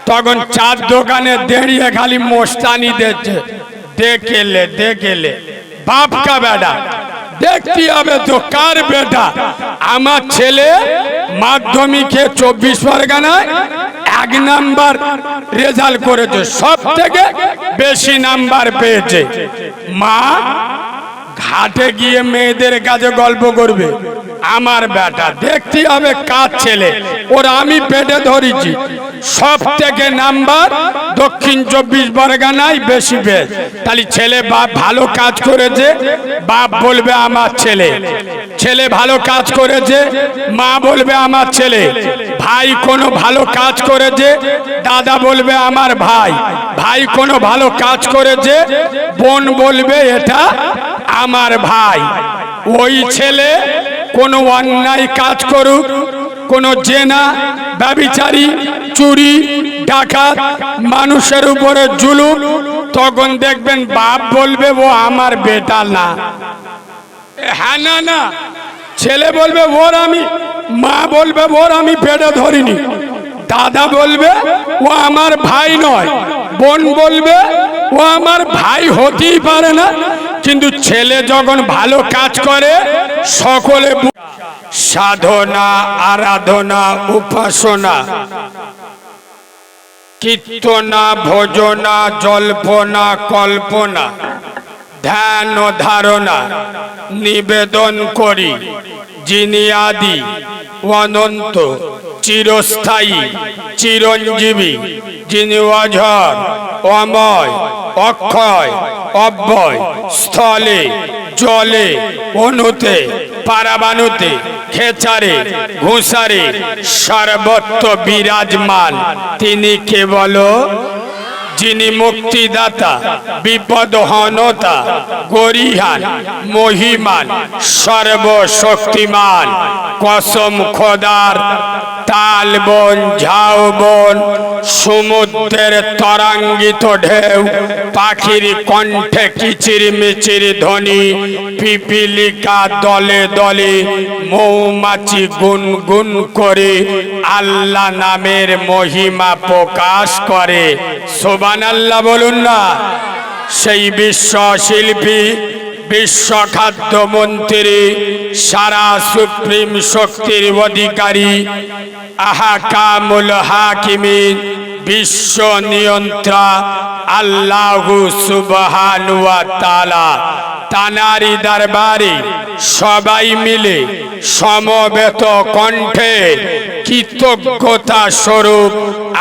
তখন চার দোকানে দাঁড়িয়ে খালি মোস্তানি দিচ্ছে, দেখেলে বাপ কা বেটা, দেখতে হবে তো কার বেটা। আমার ছেলে মাধ্যমিকে 24 পরগনায় 1 নাম্বার রেজাল্ট করেছে, সব থেকে বেশি নাম্বার পেয়েছে। মা ঘাটে গিয়ে মেয়েদের কাছে গল্প করবে, আমার বেটা দেখতে হবে কার ছেলে, ওর আমি পেটে ধরেছি, সব থেকে নাম্বার দক্ষিণ 24 পরগনায় বেশি পেয়েছে। তাহলে ছেলে বাপ ভালো কাজ করেছে, বাপ বলবে আমার ছেলে। ছেলে ভালো কাজ করেছে, মা বলবে আমার ছেলে। ভাই কোনো ভালো কাজ করেছে, দাদা বলবে আমার ভাই। ভাই কোনো ভালো কাজ করেছে, বোন বলবে এটা আমার ভাই। ওই ছেলে কোনো অন্যায় কাজ করুক, কোনো জেনা, ব্যভিচারী, চুরি, ডাকাত, মানুষের উপরে জুলুম, তখন দেখবেন বাপ বলবে ও আমার বেটা না। হ্যাঁ না না, ছেলে বলবে ওর আমি, মা বলবে ওর আমি পেটে ধরিনি, দাদা বলবে ও আমার ভাই নয়, বোন বলবে ও আমার ভাই হতেই পারে না। কিন্তু ছেলে যখন ভালো কাজ করে সকলে সাধনা, আরাধনা, উপাসনা, কীর্তনা, ভজনা, জল্পনা, কল্পনা, ধ্যান ও ধারণা নিবেদন করি যিনি আদি অনন্ত, চিরস্থায়ী, চিরঞ্জীবী, যিনি অঝর, অময়, অক্ষয়, অব্যয়, স্থলে, জলে, অনুতে, পারাবানুতে, খেচারে, ঘুষারে, সর্বত্র বিরাজমান। তিনি কেবল যিনি মুক্তিদাতা, বিপদহনতা, গরিহান, মহিমান, সর্বশক্তিমান। কসম খোদার, তালবন, ঝাউবন, সমুদ্রের তরাঙ্গিত ঢেউ, পাখির কণ্ঠে কিচির মিচির ধ্বনি, পিপিলিকা দলে দলে, মৌমাছি গুনগুন করে আল্লাহ নামের মহিমা প্রকাশ করে। সুবহানাল্লাহ বলুন না। সেই বিশ্ব শিল্পী, বিশ্ব খাদ্য মন্ত্রী, সারা সুপ্রিম শক্তির অধিকারী, আহকামুল হাকিমিন, বিশ্ব নিয়ন্ত্রা আল্লাহু সুবহানাহু ওয়া তাআলা, তানারি দরবারে সবাই মিলে সমবেত কণ্ঠে কৃতজ্ঞতা স্বরূপ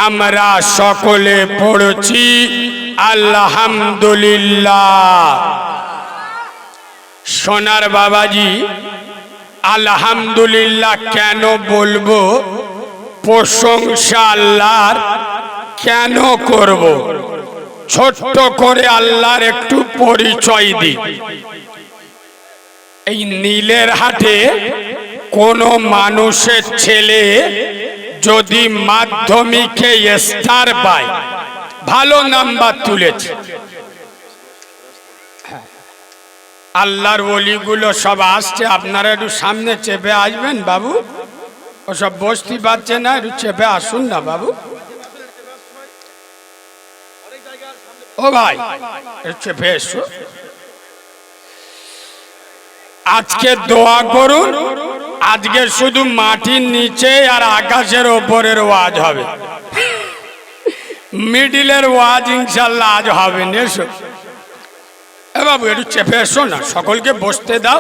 আমরা সকলে পড়ছি আলহামদুলিল্লাহ। সোনার বাবাজি, আলহামদুলিল্লাহ কেন বলবো, প্রশংসা আল্লাহর কেন করব, ছোট্ট করে আল্লাহর একটু পরিচয় দিই। এই নীলের হাটে কোনো মানুষের ছেলে যদি মাধ্যমিকে স্টার পায়, ভালো নাম্বার তুলেছে, আল্লাহর ওলিগুলো সব আসছে, আপনারা একটু সামনে চেপে আসবেন বাবু, ওসব বসতে পারছে না, একটু চেপে আসুন না বাবু। ও ভাই একটু চেপে এসো। আজকে দোয়া করুন, আজকে শুধু মাটির নিচে আর আকাশের ওপরের ওয়াজ হবে, মিডিলের ওয়াজ ইনশাল্লাহ আজ হবে না। এসো এ বাবু একটু চেপে এসো না, সকলকে বসতে দাও।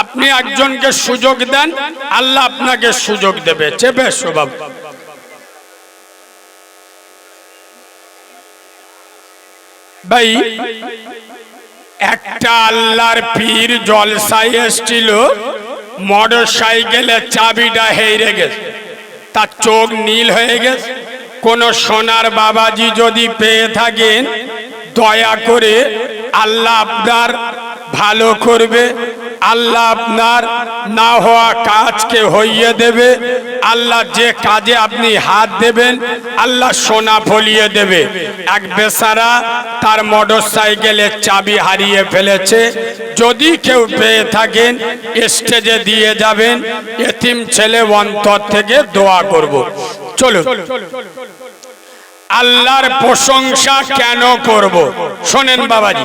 আপনি একজনকে সুযোগ দেন, আল্লাহ আপনাকে সুযোগ দেবে। চেপে এসো বাবু। ভাই একটা আল্লাহর পীর জলসায় এসেছিল, মোটর সাইকেলের চাবিটা হেরে গেছে, তার চোখ নীল হয়ে গেছে। কোন সোনার বাবাজি যদি পেয়ে থাকেন, দয়া করে আল্লাহ আপনার ভালো করবে, আল্লাহ আপনার না হওয়া কাজকে হইয়ে দেবে, আল্লাহ যে কাজে আপনি হাত দেবেন আল্লাহ সোনা ফলিয়ে দেবে। এক বেচারা তার মোটর সাইকেলের চাবি হারিয়ে ফেলেছে, যদি কেউ পেয়ে থাকেন স্টেজে দিয়ে যাবেন, এতিম ছেলে অন্তর থেকে দোয়া করব। চলুন আল্লাহর প্রশংসা কেন করব? শোনেন বাবাজি,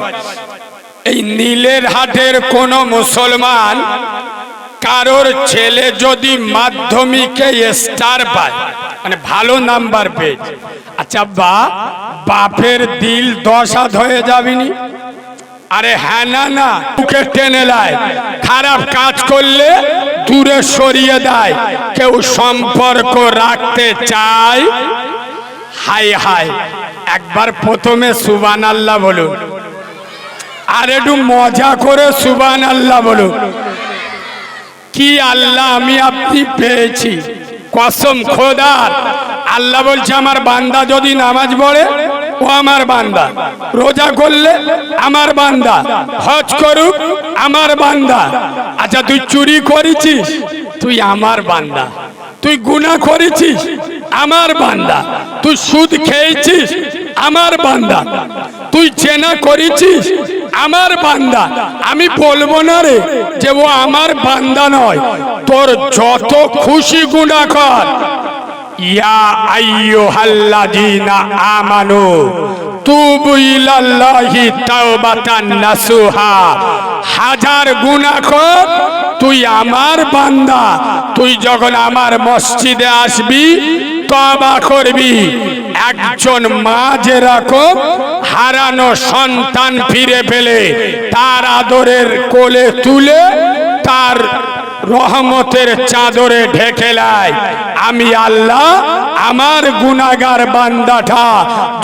এই নীলের হাটের কোন মুসলমান কারোর ছেলে যদি মাধ্যমিকে স্টার পায়, মানে ভালো নাম্বার পেয়েছে, আচ্ছা বাপের দিল 10 হাত হয়ে যাবেনি? আরে হ্যাঁ না না, বুকে টেনে নেয়, খারাপ কাজ করলে দূরে সরিয়ে দেয়। কেউ সম্পর্ক রাখতে চায়? হাই হাই, একবার প্রথমে সুবহানাল্লাহ বলুন, আর একটু মজা করে সুবহানাল্লাহ বলুন। কি আল্লাহ আমি আপনি পেয়েছি, কসম খোদার। আল্লাহ বলছে আমার বান্দা যদি নামাজ পড়ে ও আমার বান্দা, রোজা করলে আমার বান্দা, হজ করুক আমার বান্দা। আচ্ছা তুই চুরি করেছিস, তুই আমার বান্দা। তুই গুনাহ করেছিস, আমার বান্দা। তুই সুদ খেয়েছিস, আমার বান্দা। তুই জেনা করেছিস, আমার বান্দা। আমি বলবো না রে যে ও আমার বান্দা নয়। তোর যত খুশি গুনাহ কর। ইয়া আইয়ুহাল্লাযীনা আমানু তুবু ইলাল্লাহি তাওবাতান নাসুহা। হাজার গুনাহ কর, তুই আমার বান্দা। তুই যখন আমার মসজিদে আসবি তওবা করবি। একজন মা যেরকম হারানো সন্তান ফিরে পেলে তার আদরের কোলে তুলে তার রহমতের চাদরে ঢেকে নেয়, আমি আল্লাহ আমার গুনাহগার বান্দাটা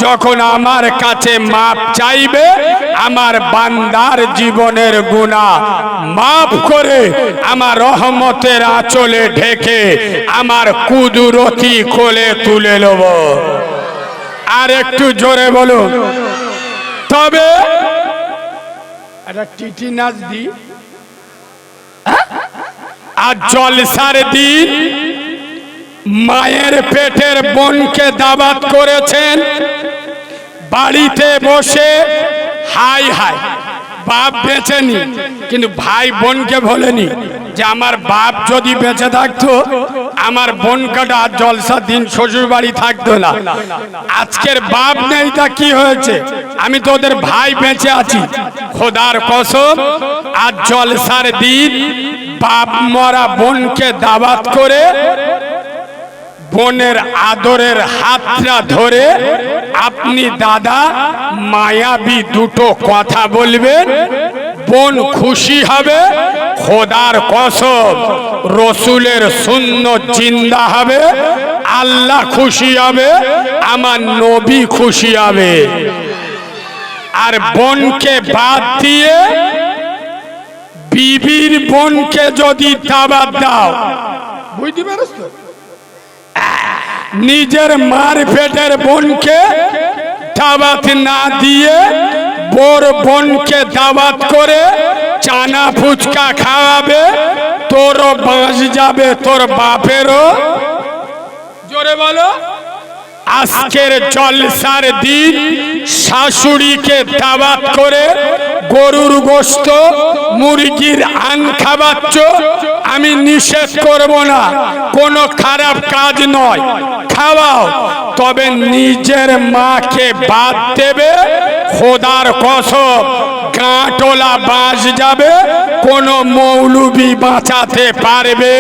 যখন আমার কাছে মাপ চাইবে, আমার বান্দার জীবনের গুনাহ মাফ করে আমার রহমতের আঁচলে ঢেকে আমার কুদরতি কোলে তুলে নেব। আর একটু জোরে বলুন। তবে একটা টিটি নাচ দি। আর জলসার দিন মায়ের পেটের বোনকে দাওয়াত করেছেন, বাড়িতে বসে হাই হাই। বাপ বেঁচেনি কিন্তু ভাই বোনকে বলেনি যে আমার বাপ যদি বেঁচে থাকতো আমার বোন কাটা জলসা দিন শ্বশুর বাড়ি থাকতো না। আজকের বাপ নেই, তা কি হয়েছে? আমি তো ওদের ভাই বেঁচে আছি, খোদার কসম। আর জলসার দিন বাপ মরা বোনকে দাওয়াত করে বোনের আদরের হাতটা ধরে আপনি দাদা মায়াবী দুটো কথা বলবেন, বোন খুশি হবে। খোদার কসম, রসুলের সুন্নত জিন্দা হবে, আল্লাহ খুশি হবে, আমার নবী খুশি হবে। আর বোনকে বাদ দিয়ে বিবির বোনকে যদি দাওয়াত দাও, বুঝতে পারছ তো? নিজের মার পেটের বোনকে দাওয়াত না দিয়ে বোর বোনকে দাওয়াত করে চানা ফুচকা খাওয়াবে, তোরও বাঁশ যাবে, তোর বাপেরও। জোরে বলো। আজকের জলসার দিন শাশুড়িকে দাওয়াত করে গরুর গোশত মুরগির আন খাওয়াচ্ছ, আমি নিষেধ করব না, কোনো খারাপ কাজ নয়, খাওয়াও। তবে নিজের মাকে বাদ দেবে, খোদার কসম গাঁটলা বাঁশ যাবে, কোনো মৌলবি বাঁচাতে পারবে?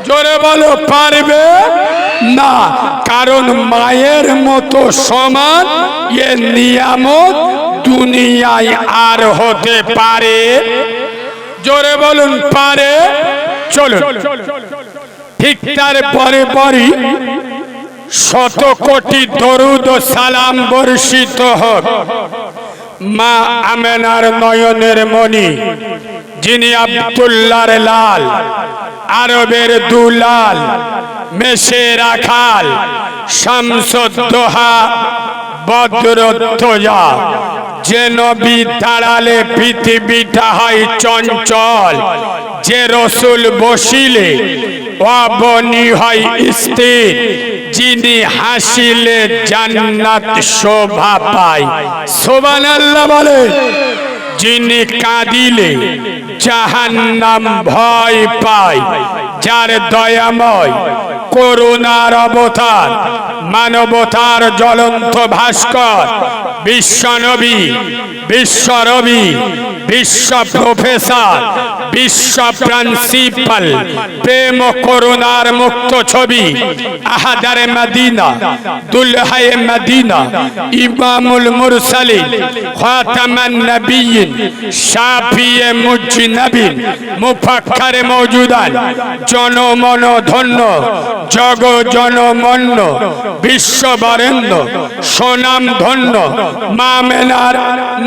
জোরে বলো, পারবে না। কারণ মায়ের মতো সমান এ নিয়ামত দুনিয়ায় আর হতে পারে? জোরে বলুন, পারে? চলুন, ঠিক তার পরে পরই শত কোটি দরুদ ও সালাম বর্ষিত হোক মা আমেনার নয়নের মণি, যিনি আব্দুল্লাহর লাল, আরবের দুলাল, মেষে রাখাল, শামসুদ্দোহা, বদরুদ্দোজা। যে নবী দাঁড়ালে পৃথিবীটা হয় চঞ্চল, যে রসুল বসিলে অবনী হয় স্থির, যিনি হাসিলে জান্নাত শোভা পায়। সুবহানাল্লাহ বলে। যিনি কাঁদিলে জাহান্নাম ভয় পায়, যার দয়াময় করুণার অবতার, মানবতার জ্বলন্ত ভাস্কর, বিশ্বনবী, বিশ্বরবি, বিশ্ব প্রফেসর, বিশ্ব প্রিন্সিপাল, প্রেম ও করুণার মুক্ত ছবি, আহাদারে মদিনা, দুলহায়ে মদিনা, ইমামুল মুরসালিন, খাতামান নবিয়্যিন, শাফিয়ে মুজনবিন, মুফাক্কারে মওজুদান, জনমন ধন্য, জগ জনমন্য, বিশ্ববরেণ্য, সোনাম ধন্য, মা মেনার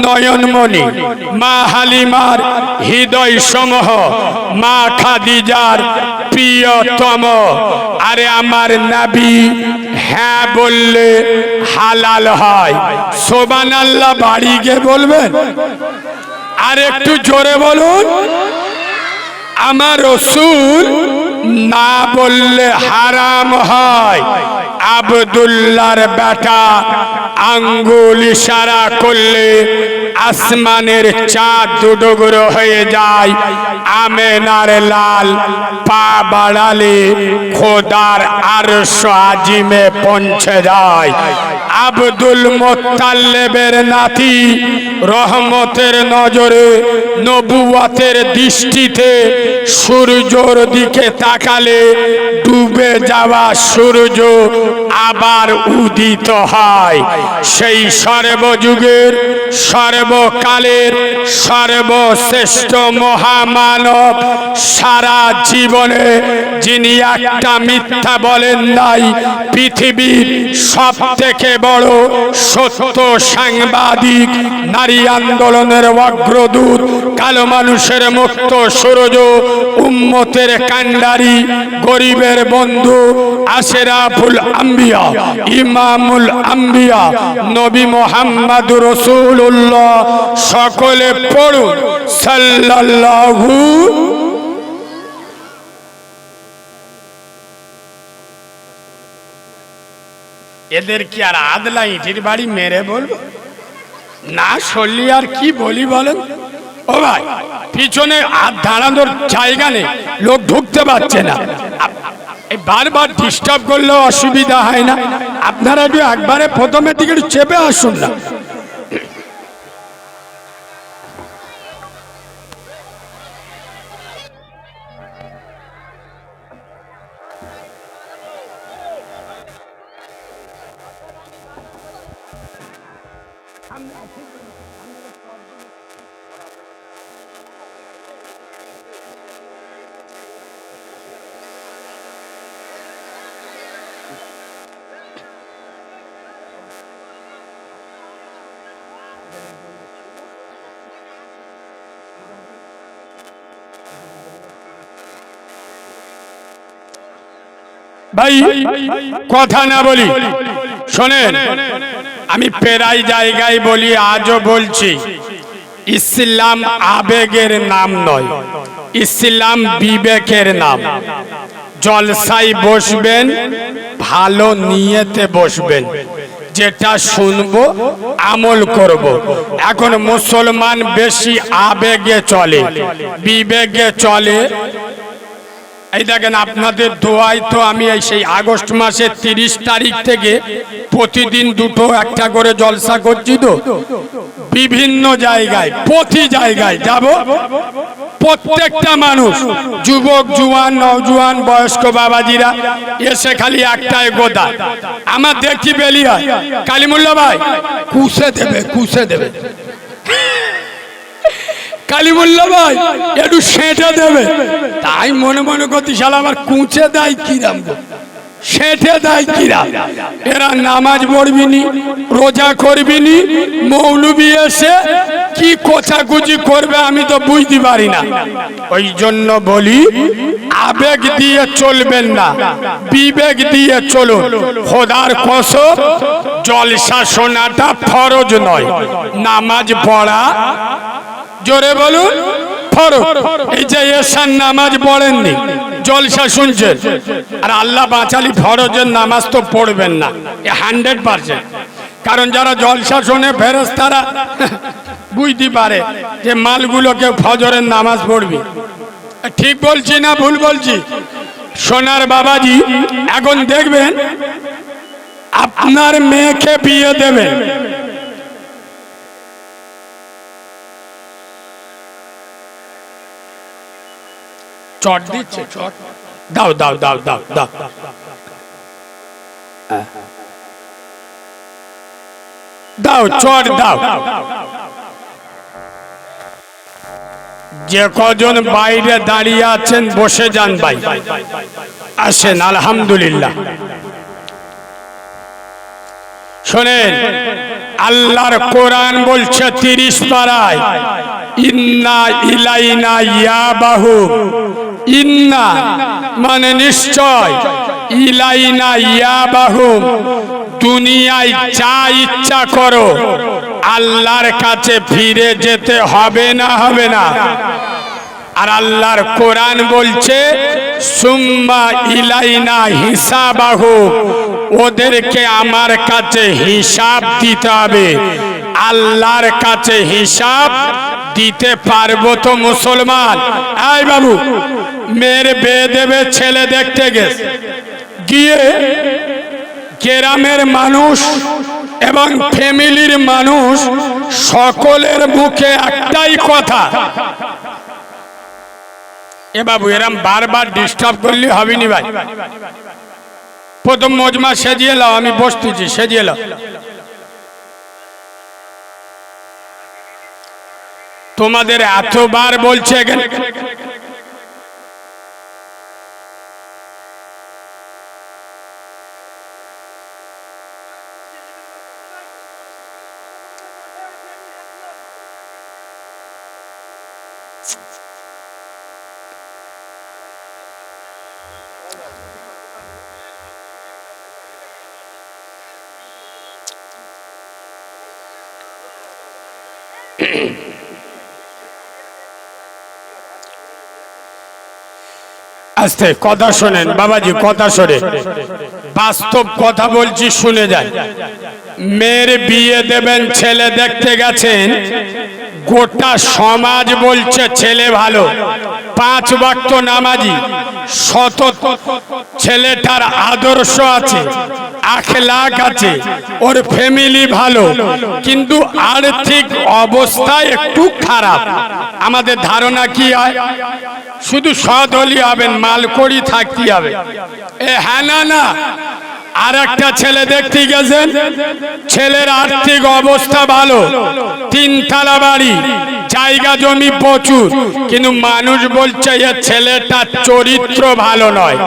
নয়নমণি, মা হালিমার হৃদয় সমূহ, মা খাদিজার প্রিয়তম। আরে আমার নবী হ্যাঁ বললে হালাল হয়। সুবহানাল্লাহ বাড়ি গিয়ে বলবেন। আর একটু জোরে বলুন। আমার রাসূল না বললে হারাম হয়। আব্দুল্লাহর বেটা আঙ্গুল ইশারা করলে আসমানের চাঁদ দুটুকরো হয়ে যায়। আমেনার লাল পা বাড়ালে খোদার আরশ আজিমে পৌঁছে যায়। আব্দুল মুত্তালিবের নাতি রহমতের নজরে, নবুয়তের দৃষ্টিতে সূর্যের দিকে তাকালে ডুবে যাওয়া সূর্য আবার উদিত হয়। সেই সর্বযুগের, সর্বকালের সর্বশ্রেষ্ঠ মহামানব সারা জীবনে যিনি একটা মিথ্যা বলেন নাই, পৃথিবীর সব থেকে বড় সত্য সাংবাদিক, নারী আন্দোলনের অগ্রদূত, কালো মানুষের মুক্ত সূর্য, উম্মতের কান্ডারি, গরিবের বন্ধু, আশরাফুল আম্বিয়া, ইমামুল আম্বিয়া, নবী মুহাম্মদুর রাসূলুল্লাহ। সকলে পড়ুন সাল্লাল্লাহু। এদের কি আর আদলা ইটির বাড়ি মেরে বলবো না? সরলি আর কি বলি বলেন? ও ভাই, পিছনে হাত দাঁড়ানোর জায়গা নেই, লোক ঢুকতে পারছে না। এই বারবার ডিস্টার্ব করলেও অসুবিধা হয় না? আপনারা একটু একবারে প্রথমের দিকে একটু চেপে আসুন না। ভাই কথা না বলি, শোনেন, আমি প্রায় জায়গায় বলি, আজও বলছি, ইসলাম আবেগের নাম নয়, ইসলাম বিবেকের নাম। জলসায় বসবেন, ভালো নিয়তে বসবেন, যেটা শুনবো আমল করব। এখন মুসলমান বেশি আবেগে চলে, বিবেকে চলে। এই দেখেন, আপনাদের দোয়ায় তো আমি এই সেই আগস্ট মাসের 30 তারিখ থেকে প্রতিদিন দুটো একটা করে জলসা করছি। তো বিভিন্ন জায়গায়, প্রতি জায়গায় যাব, প্রত্যেকটা মানুষ, যুবক, জুয়ান, নওজোয়ান, বয়স্ক বাবাজিরা এসে খালি একটাই গোদা, আমার দেখি বেলিয়া কালিমুল্লাহ ভাই কুশে দেবে, কুশে দেবে, কালিমুল্লাহ ভাই একটু সেঁটে দেবে। তাই মনে মনে করতে, শালা আমার কুঁচে দেয় কিরাম, সেঁটে দেয় কিরাম। এরা নামাজ পড়বিনি, রোজা করবিনি, মৌলবি এসে কি কোচাকুচি করবে আমি তো বুঝতে পারি না। ওই জন্য বলি, আবেগ দিয়ে চলবেন না, বিবেক দিয়ে চলুন। খোদার কসম, জলসা শোনাটা ফরজ নয়, নামাজ পড়া, জোরে বলুন, ফরজ। এই যে এশার নামাজ পড়েননি, জলসা শুনছেন, আর আল্লাহ বাঁচালি ফরজের নামাজ তো পড়বেন না, 100%। কারণ যারা জলসা শোনে ফেরেশতারা বুঝতে পারে যে মালগুলোকে ফজরের নামাজ পড়বি। ঠিক বলছি না ভুল বলছি? সোনার বাবাজি এখন দেখবেন আপনার মেয়েকে বিয়ে দেবেন, চট দিচ্ছে, চট দাও দাও দাও দাও দাও, দাও চট দাও। যে কজন বাইরে দাঁড়িয়ে আছেন বসে যান ভাই, আসেন। আলহামদুলিল্লাহ। শোনেন, আল্লাহর কোরআন বলছে 30 পারায়, ইন্না ইলাইনা ইয়াবাহু, ইন্না মানে নিশ্চয়, ইলাইনা ইয়াবাহু দুনিয়ায় যা ইচ্ছা করো আল্লাহর কাছে ফিরে যেতে হবে না, হবে না। আর আল্লাহর কোরআন বলছে সুম্মা ইলাইনা হিসাবাহু, ওদেরকে আমার কাছে হিসাব দিতে হবে। আল্লাহর কাছে হিসাব দিতে পারবো তো মুসলমান? এই বাবু, মেয়ের বিয়ে দেবে, ছেলে দেখতে গেছে, গিয়ে গ্রামের মানুষ এবং ফ্যামিলির মানুষ সকলের মুখে একটাই কথা, এ বাবু এরম বারবার ডিস্টার্ব করলে হবেনি ভাই, প্রথম মজমা সেজিয়ে লাও, আমি বসতেছি, সেজিয়ে লাও। তোমাদের এতবার বলছে আস্তে কথা শোনেন বাবাজি, কথা শোনে, বাস্তব কথা বলছি, শুনে যান। মেয়ের বিয়ে দেবেন, ছেলে দেখতে গেছেন, গোটা সমাজ বলছে ছেলে ভালো, 5 ওয়াক্ত নামাজি, সত, ছেলেটার আদর্শ আছে, আখলাক আছে, ওর ফ্যামিলি ভালো, কিন্তু আর্থিক অবস্থা একটু খারাপ। আমাদের ধারণা কি হয়, শুধু সৎ হলি হবেন, মালকড়ি থাকতে হবে। এ হ্যাঁ না, আর একটা ছেলে দেখতে গেছেন, ছেলের আর্থিক অবস্থা ভালো, 3 তলা বাড়ি, জায়গা জমি প্রচুর, কিন্তু মানুষ বলছে এ ছেলেটার চরিত্র ভালো নয়।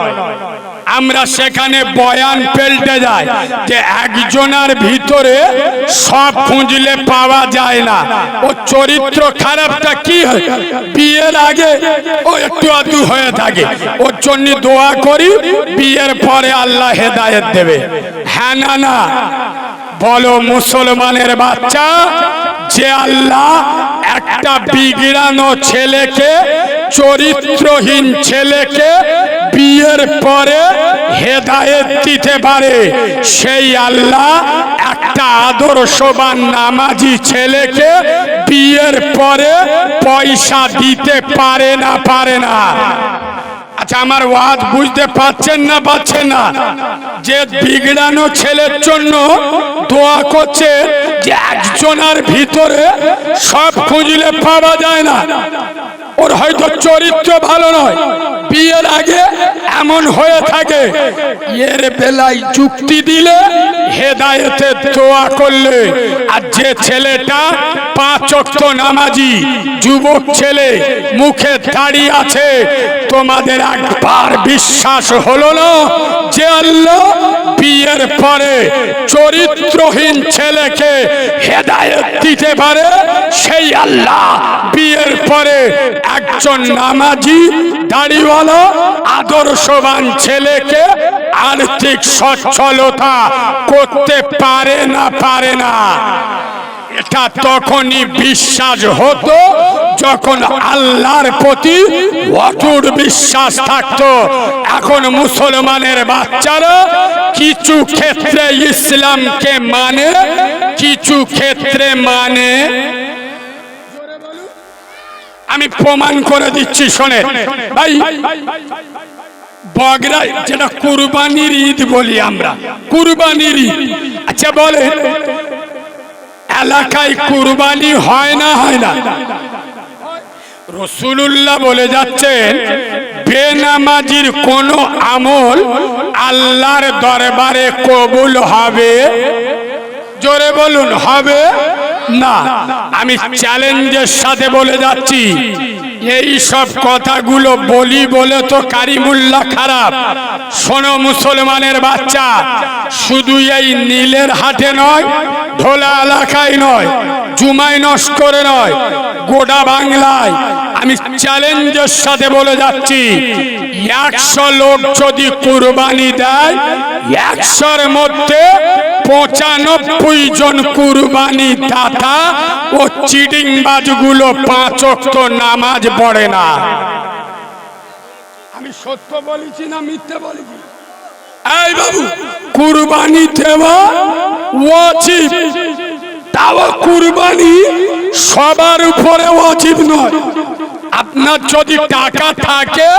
আমরা সেখানে বয়ান পেল্টে যাই যে একজনের ভিতরে সব খুঁজলে পাওয়া যায় না, ও চরিত্র খারাপটা কি হয়, বিয়ের আগে ও একটু আধটু হয়ে থাকে, ওর জন্য দোয়া করি, বিয়ের পরে আল্লাহ হেদায়েত দেবে। হ্যাঁ না বলো মুসলমানের বাচ্চা, যে আল্লাহ একটা বিগড়ানো ছেলেকে, চরিত্রহীন ছেলেকে বিয়ের পরে হেদায়েত দিতে পারে, সেই আল্লাহ একটা আদর্শবান নামাজি ছেলেকে বিয়ের পরে পয়সা দিতে পারে না, পারে না। আচ্ছা, আমার ওয়াজ বুঝতে পাচ্ছেন না, পাচ্ছেন না? যে বিগড়ানো ছেলের জন্য দোয়া করছে, যে একজনের ভিতরে সব খুঁজলে পাওয়া যায় না, ওর হয়তো চরিত্র ভালো নয়, বিয়ের আগে এমন হয়ে থাকে, এর বেলায় যুক্তি দিলে, হেদায়েতের দোয়া করলে, আর যে ছেলেটা 5 ওয়াক্ত নামাজি যুবক ছেলে, মুখে দাড়ি আছে, তোমাদের একবার বিশ্বাস হলো না যে আল্লাহ বিয়ের পরে চরিত্রহীন ছেলেকে হেদায়েত দিতে পারে, সেই আল্লাহ বিয়ের পরে একজন নামাজি দাড়িওয়ালা আদর্শবান ছেলেকে আর্থিক সচ্ছলতা করতে পারে না, পারে না। এটা তখনই বিশ্বাস হতো যখন আল্লাহর প্রতি অটুট বিশ্বাস থাকতো। এখন মুসলমানের বাচ্চারা কিছু ক্ষেত্রে ইসলামকে মানে, কিছু ক্ষেত্রে মানে, আমি প্রমাণ করে দিচ্ছি, শোনে ভাই, বগরা, যেটা কুরবানির ঈদ বলি আমরা, কুরবানির ঈদ। আচ্ছা বলে এলাকায় কুরবানি হয় না হয় না? রাসূলুল্লাহ বলে যাচ্ছেন বেনামাজির কোন আমল আল্লাহর দরবারে কবুল হবে? জোরে বলুন, হবে না। আমি চ্যালেঞ্জের সাথে বলে যাচ্ছি, এই সব কথাগুলো বলি বলে তো কারিমুল্লাহ খারাপ। শোনো মুসলমানের বাচ্চা, শুধু এই নীলের হাটে নয়, ঢোলা এলাকায় নয়, জুমাই নস্করে নয়, গোটা বাংলায় আমি চ্যালেঞ্জের সাথে বলে যাচ্ছি, 100 লোক যদি কুরবানি দেয়, 100-র মধ্যে 95 জন কুরবানি দাতা ও চিটিংবাজগুলো 5 ওয়াক্ত নামাজ পড়ে না। আমি সত্য বলেছি না মিথ্যে বলেছি? এই বাবু, কুরবানি দেওয়া ওয়াজিব, তাও কুরবানি সবার উপরে ওয়াজিব নয়। আপনার যদি টাকা থাকে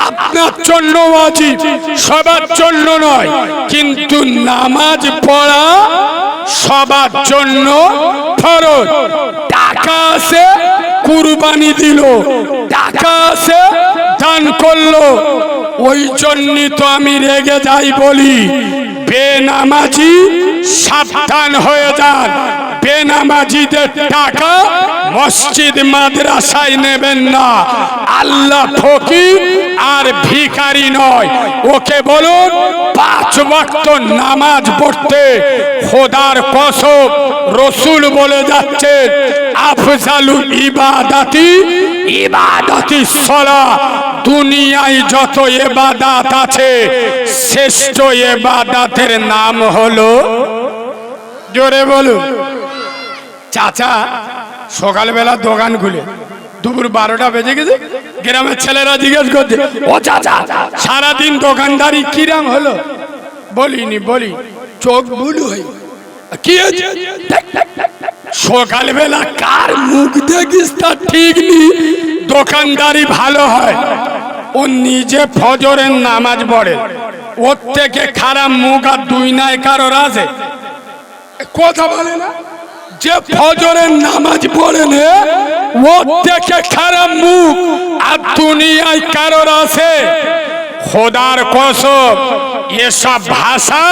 আপনার জন্য ওয়াজিব, সবার জন্য নয়। কিন্তু নামাজ পড়া সবার জন্য ফরজ। টাকা আছে কুরবানি দিল, টাকা আছে দান করলো, ওই জন্যই তো আমি রেগে যাই, বলি বেনামাজি সাবধান হয়ে যান। বেনামাজিদের টাকা মসজিদ মাদ্রাসায় নেবেন না। আল্লাহ ফকির আর ভিখারি নয়। ওকে বলুন 5 ওয়াক্ত নামাজ পড়তে। খোদার কসম, রাসূল বলে যাচ্ছে আফজালুল ইবাদাতি ইবাদাতি সালাহ। দুনিয়ায় যত ইবাদত আছে শ্রেষ্ঠ ইবাদতের নাম হলো, জোরে বলুন। চাচা সকালবেলা দোকান খুলে দুপুর 12টা বেজে গেছে, গ্রামের ছেলেরা জিজ্ঞেস করছে, ও চাচা সারাদিন দোকানদারি কিরাম হলো? বলি চোখ বুলু হয়ে কি হয়েছে? সকালবেলা কার মুখ দেখিস তা ঠিক নেই, দোকানদারি ভালো হয়। ও নিজে ফজরের নামাজ পড়ে, ওর থেকে খারাপ মুখ আর দুই নাই কারোর আছে? কথা বলে না, যে ফজরের নামাজ পড়ে নে ওর থেকে খারাপ মুখ আর দুনিয়ায় কারোর আছে? খোদার কসম, এসব ভাষা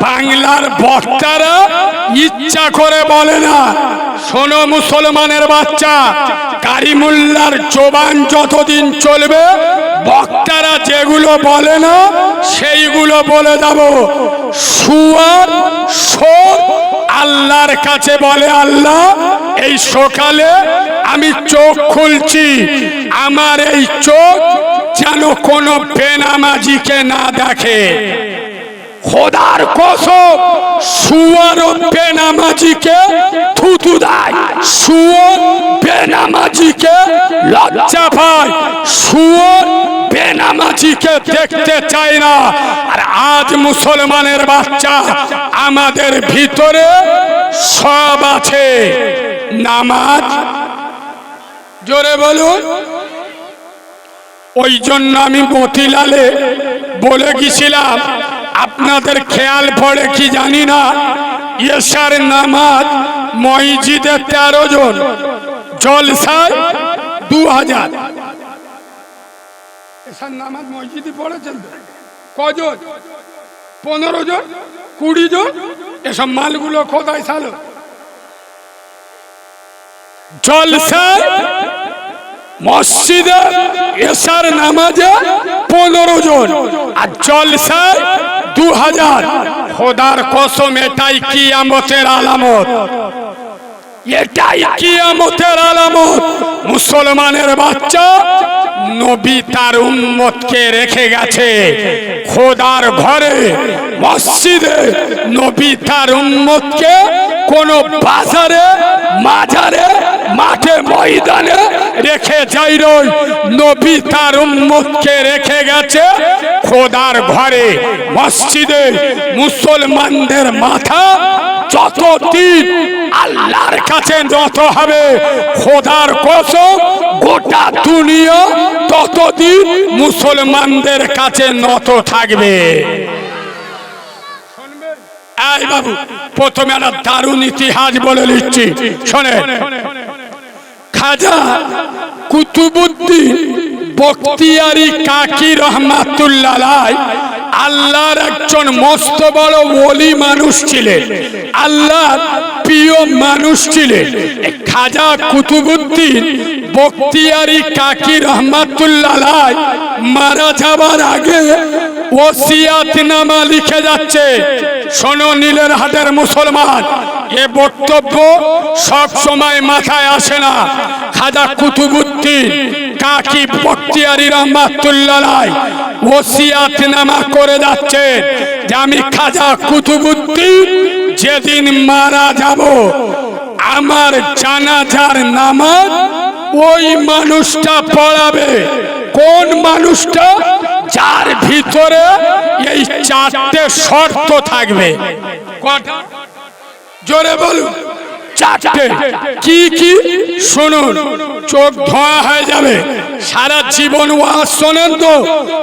বাংলার বক্তারা ইচ্ছা করে বলে না। শোনো মুসলমানের বাচ্চা, কারিমুল্লার জবান যতদিন চলবে বক্তারা যেগুলো বলে না সেইগুলো বলে যাব। সুয়ার শোর আল্লাহর কাছে বলে, আল্লাহ এই সকালে আমি চোখ খুলছি, আমার এই চোখ যেন কোনো বেনামাজিকে না দেখে। খোদার কসম, সুয়ার বেনামাজিকে থুতু দেয়, সুয়ার বেনামাজিকে লজ্জা পায়, সুয়ার বেনামাজিকে দেখতে চায় না। আর আজ মুসলমানের বাচ্চা আমাদের ভিতরে সব আছে, নামাজ, জোরে বলুন। ওই জন্য আমি মতিলালে বলে গেছিলাম, আপনাদের খেয়াল পড়ে কি জানি না, এশার নামাজ মসজিদে 13 জন, জলসায় 2000। এশার নামাজ মসজিদে পড়েছেন কজন? 15 জন, 20 জন। এসব মালগুলো কোথায় সালো? জলসায় মসজিদে এশার নামাজে 15 জন আর জলসায় 2000। খোদার কসম, এটাই কিয়ামতের আলামত, এটাই কিয়ামতের আলামত। মুসলমানের বাচ্চা, নবী তার উম্মতকে রেখে গেছে খোদার ঘরে, মসজিদে। নবী তার উম্মতকে কোন বাজারে, মাজারে, মাঠে, ময়দানে রেখে যাই রই। নবী তার উম্মতকে রেখে গেছে খোদার ঘরে, মসজিদে। মুসলমানদের মাথা যতদিন আল্লাহর কাছে নত হবে, খোদার কসম গোটা দুনিয়া ততদিন মুসলমানদের কাছে নত থাকবে। এই বাবু, প্রথমে একটা দারুণ ইতিহাস বলে নিচ্ছি, শোনে। খাজা কুতুবউদ্দিন বখতিয়ারি কাকি রহমাতুল্লাহ আলাইহি আল্লাহর একজন মস্ত বড় ওলি মানুষ ছিলেন, আল্লাহর প্রিয় মানুষ ছিলেন। খাজা কুতুবউদ্দিন বখতিয়ারি কাকি রহমাতুল্লাহ আলাইহি মারা যাবার আগে ওসিয়াতনামা লিখে যাচ্ছে। শোনো নীলের হাটের মুসলমান, এ বক্তব্য সব সময় মাথায় আসে না। খাজা কুতুবউদ্দিন কাকি বখতিয়ারি রহমাতুল্লাহ আলাইহি ওসিয়াতনামা করে যাচ্ছে যে আমি খাজা কুতুবউদ্দিন যেদিন মারা যাব, আমার জানাজার নামাজ ওই মানুষটা পড়াবে। কোন মানুষটা? যার ভিতরে এই চারটে শর্ত থাকবে। কটা? জোরে বলুন। চারটে। কি কি? শুনুন, চোখ ধোয়া হয়ে যাবে। সারা জীবন ওয়াজ শোনেন তো,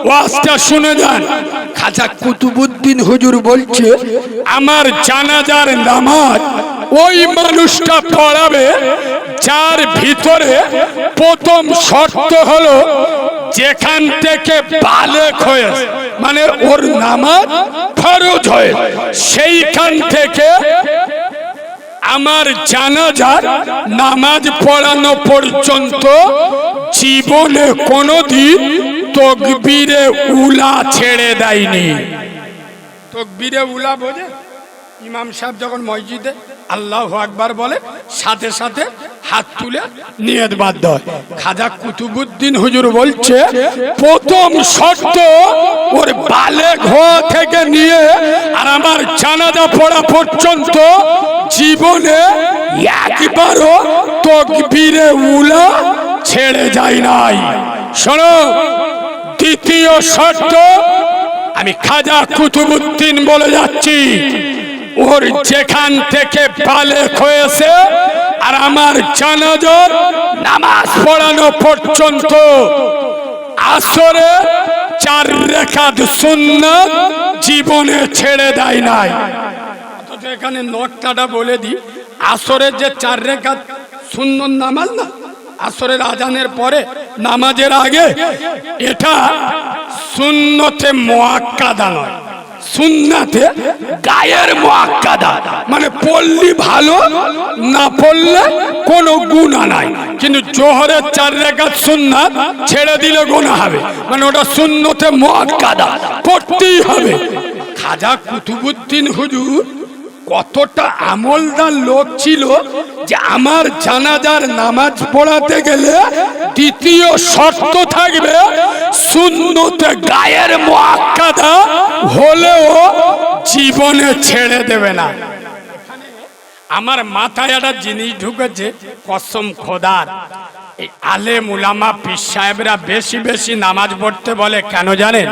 ওয়াজটা শুনে যান। খাজা কুতুবউদ্দিন হুজুর বলছে আমার জানাজার নামাজ ওই মানুষটা পড়াবে যার ভিতরে প্রথম শর্ত হলো যেখান থেকে বালেগ হয়েছে, মানে ওর নামাজ ফরজ হয়, সেইখান থেকে আমার জানাজার নামাজ পড়ানো পর্যন্ত জীবনে কোনোদিন তাকবীরে উলা ছেড়ে দেয়নি। তাকবীরে উলা বোঝে? ইমাম সাহেব যখন মসজিদে আল্লাহু আকবার বলে, সাথে সাথে হাত তুলে নিয়ত বাঁধতে হয়। খাজা কুতুবউদ্দিন হুজুর বলছে প্রথম শর্ত ওর বালেগ হওয়া থেকে নিয়ে আর আমার জানাজা পড়া পর্যন্ত জীবনে একবারও তাকবীরে উলা ছেড়ে যায় নাই। শোনো, দ্বিতীয় শর্ত আমি খাজা কুতুবউদ্দিন বলে যাচ্ছি, ওর যেখান থেকে বালেগ হয়েছে আর আমার জানাজার নামাজ পড়ানো পর্যন্ত আসরে 4 রাকাত সুন্নাত জীবনে ছেড়ে দেয় নাই। অথচ এখানে নকটাটা বলে দিই, আসরের যে 4 রাকাত সুন্নত নামাজ না, আসরের আজানের পরে নামাজের আগে, এটা সুন্নতে মুআক্কাদা নয়, সুন্নাতে গায়ের মুআক্কাদা, মানে পড়লি ভালো, না পড়লে কোনো গুনাহ নাই। কিন্তু জোহরের 4 রাকাত সুন্নাত ছেড়ে দিলে গুনাহ হবে, মানে ওটা সুন্নতে মুআক্কাদা, পড়তেই হবে। খাজা কুতুবউদ্দিন হুজুর কতটা আমলদার লোক ছিল যে আমার জানাজার নামাজ পড়াতে গেলে দ্বিতীয় শর্ত থাকবে সুন্নতে গায়ের মুআক্কাদা হলেও জীবনে ছেড়ে দেবে না। আমার মাথায় একটা জিনিস ঢুকেছে, কসম খোদার, এই আলেম উলামা পীর সাহেবরা বেশি বেশি নামাজ পড়তে বলে কেন জানেন?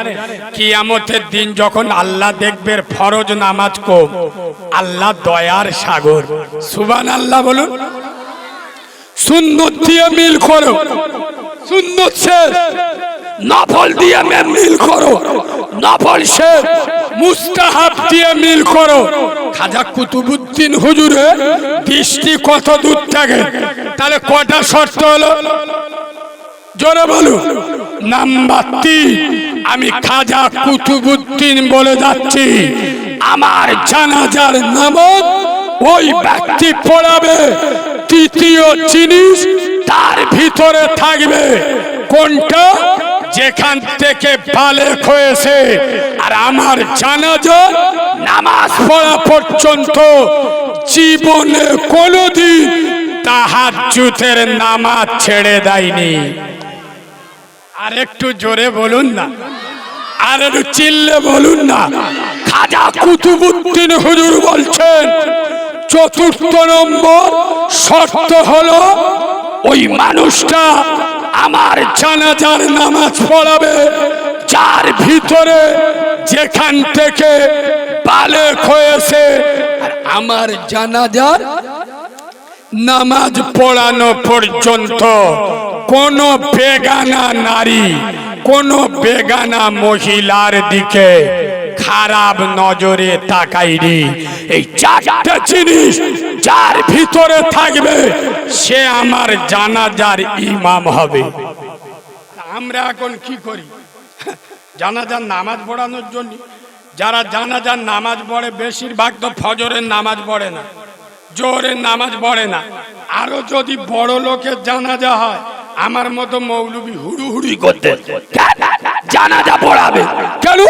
কিয়ামতের দিন যখন আল্লাহ দেখবে ফরজ নামাজ কম, আল্লাহ দয়ার সাগর, সুবহানাল্লাহ বলুন। সুন্নত দিয়ে মিল করো, সুন্নত শেষ, নফল দিয়ে মিল করো, নফল শেষ, মুস্তাহাব দিয়ে মিল করো। খাজা কুতুবউদ্দিন হুজুরের দৃষ্টি কত দূর থাকে? তাহলে কটা শর্ত হলো? জোরে বলো। নাম্বার 3, আমি খাজা কুতুবউদ্দিন বলে যাচ্ছি আমার জানাজার নামাজ ওই ব্যক্তি পড়াবে। তৃতীয় জিনিস তার ভিতরে থাকবে কোনটা? যেখান থেকে বালেগ হয়েছে আর আমার জানাজা নামাজ পড়া পর্যন্ত জীবনে কোনোদিন তাহাজ্জুদের নামাজ ছেড়ে দেয়নি। আর একটু জোরে বলুন না, আর একটু চিল্লে বলুন না। খাজা কুতুবউদ্দিন হুজুর বলছেন চতুর্থ নম্বর শর্ত হলো ওই মানুষটা আমার জানাজার নামাজ পড়াবে যার ভিতরে যেখান থেকে বালেগ হয়েছে আর আমার জানাজার নামাজ পড়ানো পর্যন্ত কোন বেগানা নারী কোন বেগানা মহিলার দিকে খারাপ নজরে তাকাইনি। এই চারটা জিনিস যার ভিতরে থাকবে সে আমার জানাজার ইমাম হবে। আমরা এখন কি করি? জানাজার নামাজ পড়ানোর জন্য যারা জানাজার নামাজ পড়ে বেশিরভাগ তো ফজরের নামাজ পড়ে না, জোহরের নামাজ পড়ে না। আরো যদি বড় লোকের জানাজা হয় আমার মতো মৌলবি হুড়ুহুড়ি করতে জানাজা পড়াবে কেন?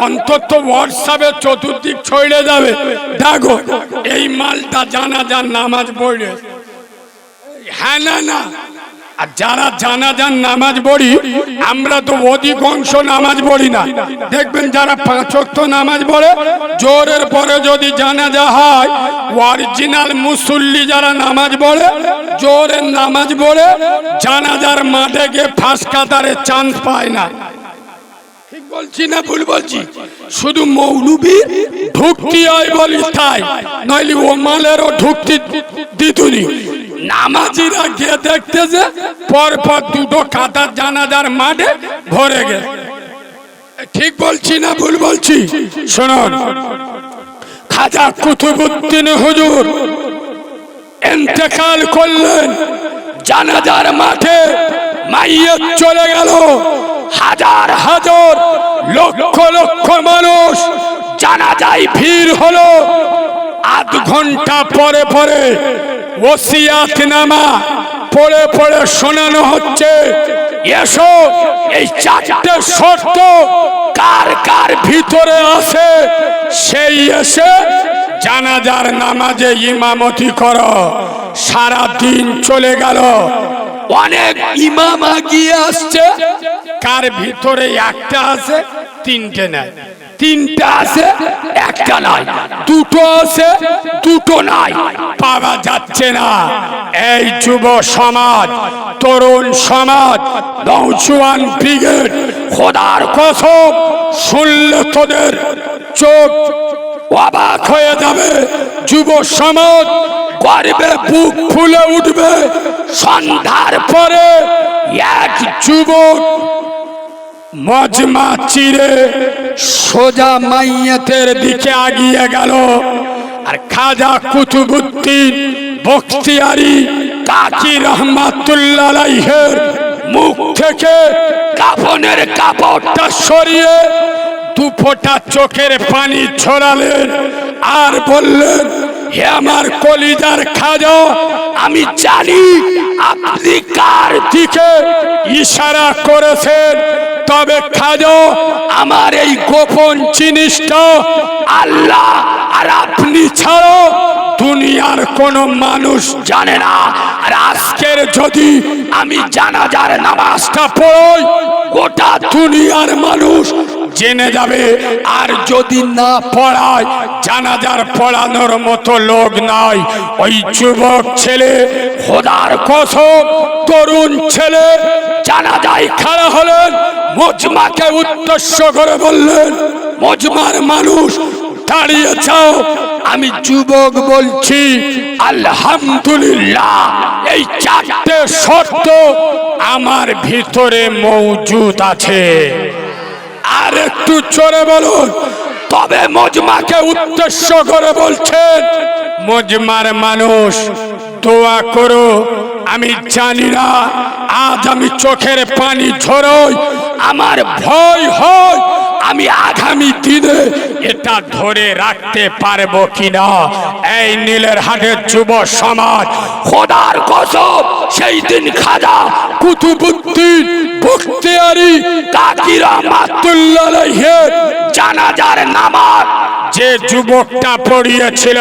অন্তত হোয়াটসঅ্যাপে চতুর্দিক ছড়িয়ে যাবে, দেখো এই মালটা জানাজার নামাজ পড়ে। হ্যাঁ না না, আর যারা জানাজার নামাজ পড়ি আমরা তো অধিকাংশ নামাজ পড়ি না। দেখবেন যারা 5 ওয়াক্ত নামাজ পড়ে জোহরের পরে যদি জানাজা হয়, অরিজিনাল মুসল্লি যারা নামাজ পড়ে জোহরের নামাজ পড়ে জানাজার মাঠে গিয়ে ফার্স্ট কাতারে চান্স পায় না। ঠিক বলছি না ভুল বলছি? শুধু মৌলবি ঢুকতি হয় বলি তাই, নইলে ও মালেরও ঢুকতি দিতুনি। নামাজিরা গিয়ে দেখতেছে পরপর 2টো কাতার জানাজার মাঠে ভরে গেছে। ঠিক বলছি না ভুল বলছি? শুনুন, খাজা কুতুবউদ্দিন হুজুর ইন্তেকাল করলেন, জানাজার মাঠে মাইয়ত চলে গেল, হাজার হাজার লক্ষ লক্ষ মানুষ জানাজায় ভিড় হলো। আধ ঘন্টা পরে পরে ওসিয়াতনামা পড়ে পড়ে শোনানো হচ্ছে, এসো এই 4টে শর্ত কার কার ভিতরে আছে সেই এসে জানাজার নামাজে ইমামতি করো। সারা দিন চলে গেল, অনেক ইমাম আগিয়ে আসছে, কার ভিতরে একটা আছে 3টে নাই, 3টা আছে 1টা নাই, 2টো আছে 2টো নাই, পাওয়া যাচ্ছে না। এই যুব সমাজ, তরুণ সমাজ, নওজোয়ান ব্রিগেড, খোদার কসম শুনলে তোদের চোখ অবাক হয়ে যাবে। যুব সমাজ গর্বে বুক ফুলে উঠবে। সন্ধ্যার পরে এক যুবক মজমা চিরে সোজা মাইয়াতের দিকে আগিয়ে গেল, আর খাজা কুতুবউদ্দিন বখতিয়ারি কাকি রহমাতুল্লাহ আলাইহির মুখ থেকে কাফনের কাপড়টা সরিয়ে 2 ফোঁটা চোখের পানি ছড়ালেন আর বললেন, হে আমার কলিজার খাজা, আমি জানি আপনি কার দিকে ইশারা করেছেন, তবে খাজা আমার এই গোপন জিনিসটা আল্লাহ আর আপনি ছাড়া দুনিয়ার কোন মানুষ জানে না। আর আজকের যদি আমি জানাজার নামাজটা পড়ই গোটা দুনিয়ার মানুষ জেনে যাবে, আর যদি না পড়ায় জানাজার পড়ানোর মতো লোক নাই। ওই যুবক ছেলে, খোদার কসম তরুণ ছেলে জানাজায় খাড়া হলেন, মজমাকে উদ্দেশ্য করে বললেন, মজমার মানুষ দাঁড়িয়ে যাও, আমি যুবক বলছি আলহামদুলিল্লাহ এই 4টে শর্ত আমার ভিতরে মওজুদ আছে। আর একটু জোরে বলুন। তবে মজমাকে উদ্দেশ্য করে বলছেন, মজমার মানুষ দোয়া করো, আমি জানি না আজ আমি চোখের পানি ঝরোই, আমার ভয় হয় আমি আগামী দিনে এটা ধরে রাখতে পারবো কিনা। এই নীলের হাটের যুব সমাজ, খোদার কসম সেই দিন খাজা কুতুবউদ্দিন বখতিয়ারি কাকি রহমাতুল্লাহ আলাইহির জানাজার নামাজ যে যুবকটা পড়িয়েছিল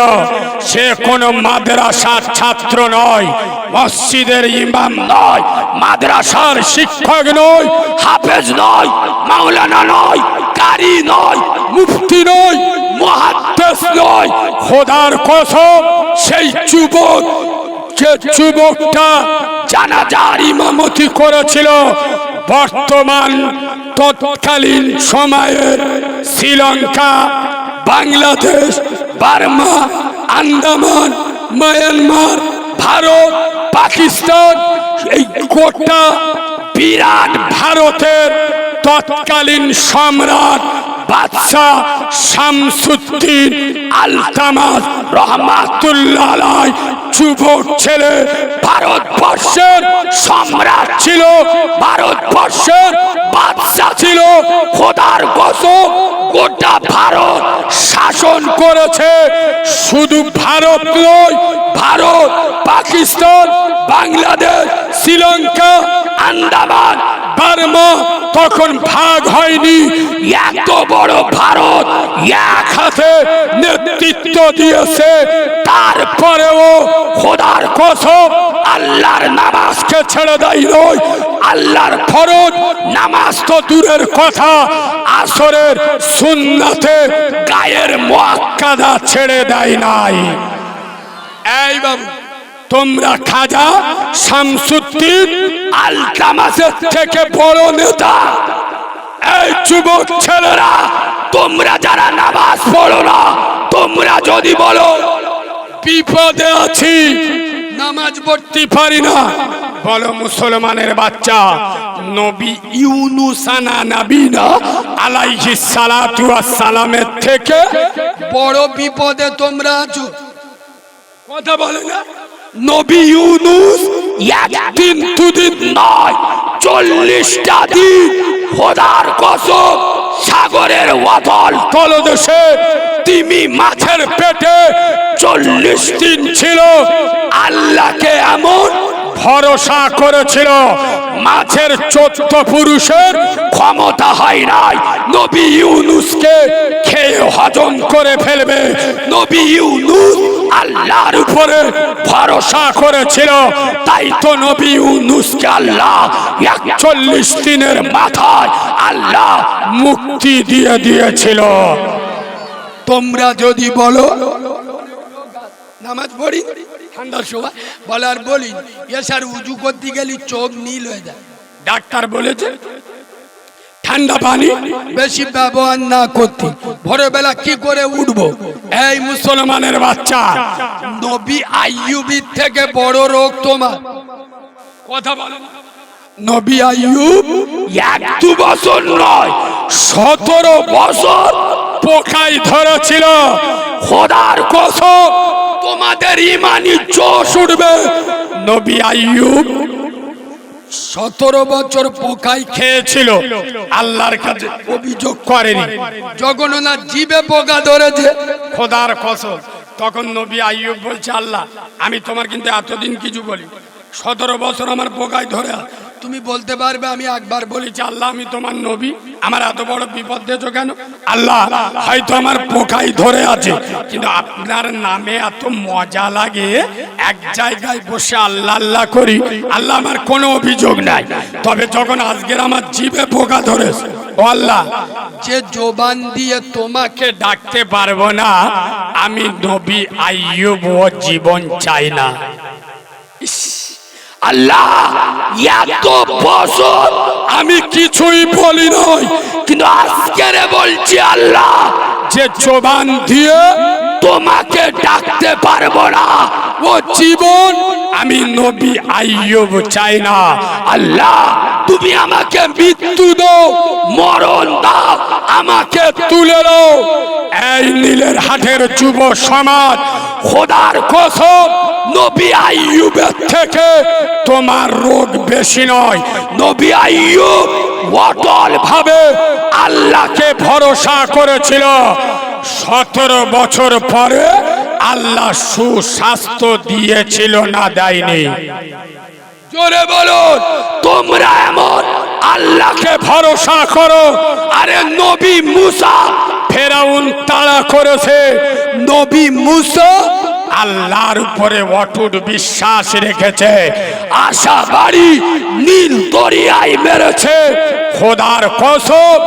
সে কোনো মাদ্রাসার ছাত্র নয়, মসজিদের ইমাম নয়, মাদ্রাসার শিক্ষক নয়, হাফেজ নয়, মাওলানা নয়, কারি নয়, মুফতি নয়, মুহাদ্দিস নয়। খোদার কসম সেই যুবক, যে যুবকটা জানাজার ইমামতি করেছিল বর্তমান তৎকালীন সময়ের শ্রীলঙ্কা, বাংলাদেশ, বার্মা, আন্দামান, মায়ানমার, ভারত, পাকিস্তান, এই গোটা বিরাট ভারতের তৎকালীন সম্রাট বাদশাহ শামসুদ্দিন আলতামাস রহমাতুল্লাহ আলাইহি যুবক ছেলে ভারতবর্ষের সম্রাট ছিল, ভারতবর্ষের বাদশাহ ছিল। খোদার কসম গোটা ভারত শাসন করেছে। শুধু ভারত নয়, ভারত, পাকিস্তান, বাংলাদেশ, শ্রীলঙ্কা, আন্দামান, বার্মা তখন ভাগ হয়নি। এত বড় ভারত এক হাতে নেতৃত্ব দিয়েছে। তারপরেও খোদার কসম আল্লাহর নামাজকে ছেড়ে দেয় নয়। আল্লাহর ফরজ নামাজ তো দূরের কথা, আসরের সুন্নাতে গায়ের মুআক্কাদা ছেড়ে দেয় নাই। এই বাবু, তোমরা খাজা শামসুদ্দিন আলতামাসের থেকে বড় নেতা। এই যুবক ছেলেরা, তোমরা যারা নামাজ পড়ো না, তোমরা যদি বলো বিপদে আছি, নামাজ পড়তে পারি না, বলো মুসলমানের বাচ্চা নবী ইউনুস নবীনা আলাইহিস সালাতু ওয়াস সালামের থেকে বড় বিপদে তোমরা আছো। কথা বলে না? নবী ইউনুস একদিন দুদিন নয়, 40টা দিন খোদার কসম সাগরের অতল তলদেশে তিমি মাছের পেটে 40 দিন ছিল। আল্লাহকে এমন ভরসা করেছিল, মাছের 14 পুরুষের ক্ষমতা হয় নাই নবী ইউনুসকে খেয়ে হজম করে ফেলবে। নবী ইউনুস আল্লাহর উপরে ভরসা করেছিল, তাই তো নবী ইউনুসকে আল্লাহ 41 দিনের মাথায় আল্লাহ মুক্তি দিয়ে দিয়েছিল। তোমরা যদি বলো নামাজ পড়ি ঠান্ডার সময়, বলার বলি এসার উজু করতে গেলি চোখ নীল হয়ে যায়। ডাক্তার বলেছে ঠান্ডা পানি বেশি ব্যবহার না করতে, ভোরবেলা কি করে উঠবো? এই মুসলমানের বাচ্চা, নবী আইয়ুবের থেকে বড় রোগ তোমার। কথা বলো, নবী আইয়ুব 1-2 বছর নয় 17 বছর পোকায় ধরেছিল। খোদার কসম তোমাদের ইমানি জোশ উঠবে। নবী আইয়ুব 17 বছর পোকায় খেয়েছিল, আল্লাহর কাছে অভিযোগ করেনি। যখন ওনার জিভে পোকা ধরেছে, খোদার কসম, তখন নবী আইয়ুব বলছে আল্লাহ আমি তোমার কিন্তু এতদিন কিছু বলি, 17 বছর আমার পোকায় ধরে। তুমি বলতে পারবে আমি একবার বলেছি আল্লাহ আমি তোমার নবী, আমার এত বড় বিপদ দিয়েছো কেন? আল্লাহ হয়তো আমার পোকাই ধরে আছে, কিন্তু আপনার নামে এত মজা লাগে, এক জায়গায় বসে আল্লাহ আল্লাহ করি, আল্লাহ আমার কোনো অভিযোগ নাই। তবে যখন আজকের আমার জিভে পোকা ধরেছে, ও আল্লাহ যে জবান দিয়ে তোমাকে ডাকতে পারবো না, আমি নবী আইয়ুব ও জীবন চাই না। আল্লাহ এত বছর আমি কিছুই বলি নাই, কিন্তু আজকে বলছি আল্লাহ যে জবান দিয়ে তোমাকে ডাকতে পারবো না, ও জীবন আমি নবী আইয়ুব চাই না। আল্লাহ তুমি আমাকে মৃত্যু দাও, মরণ দাও, আমাকে তুলে দাও। এই নীলের হাটের যুব সমাজ, খোদার কসম নবী আইয়ুবের থেকে তোমার রোগ বেশি নয়। নবী আইয়ুব অটল ভাবে আল্লাহকে ভরসা করেছিল। 17 বছর পরে আল্লাহ সুস্বাস্থ্য দিয়েছিল না দেয়নি? জোরে বলো, তোমরা এমন আল্লাহকে ভরসা করো। আরে নবী মুসা ফেরাউন তাড়া করেছে, নবী মুসা আল্লাহর উপরে অটুট বিশ্বাস রেখেছে, আশা বাড়ি নীল দরিয়ায় মেরেছে। খোদার কসম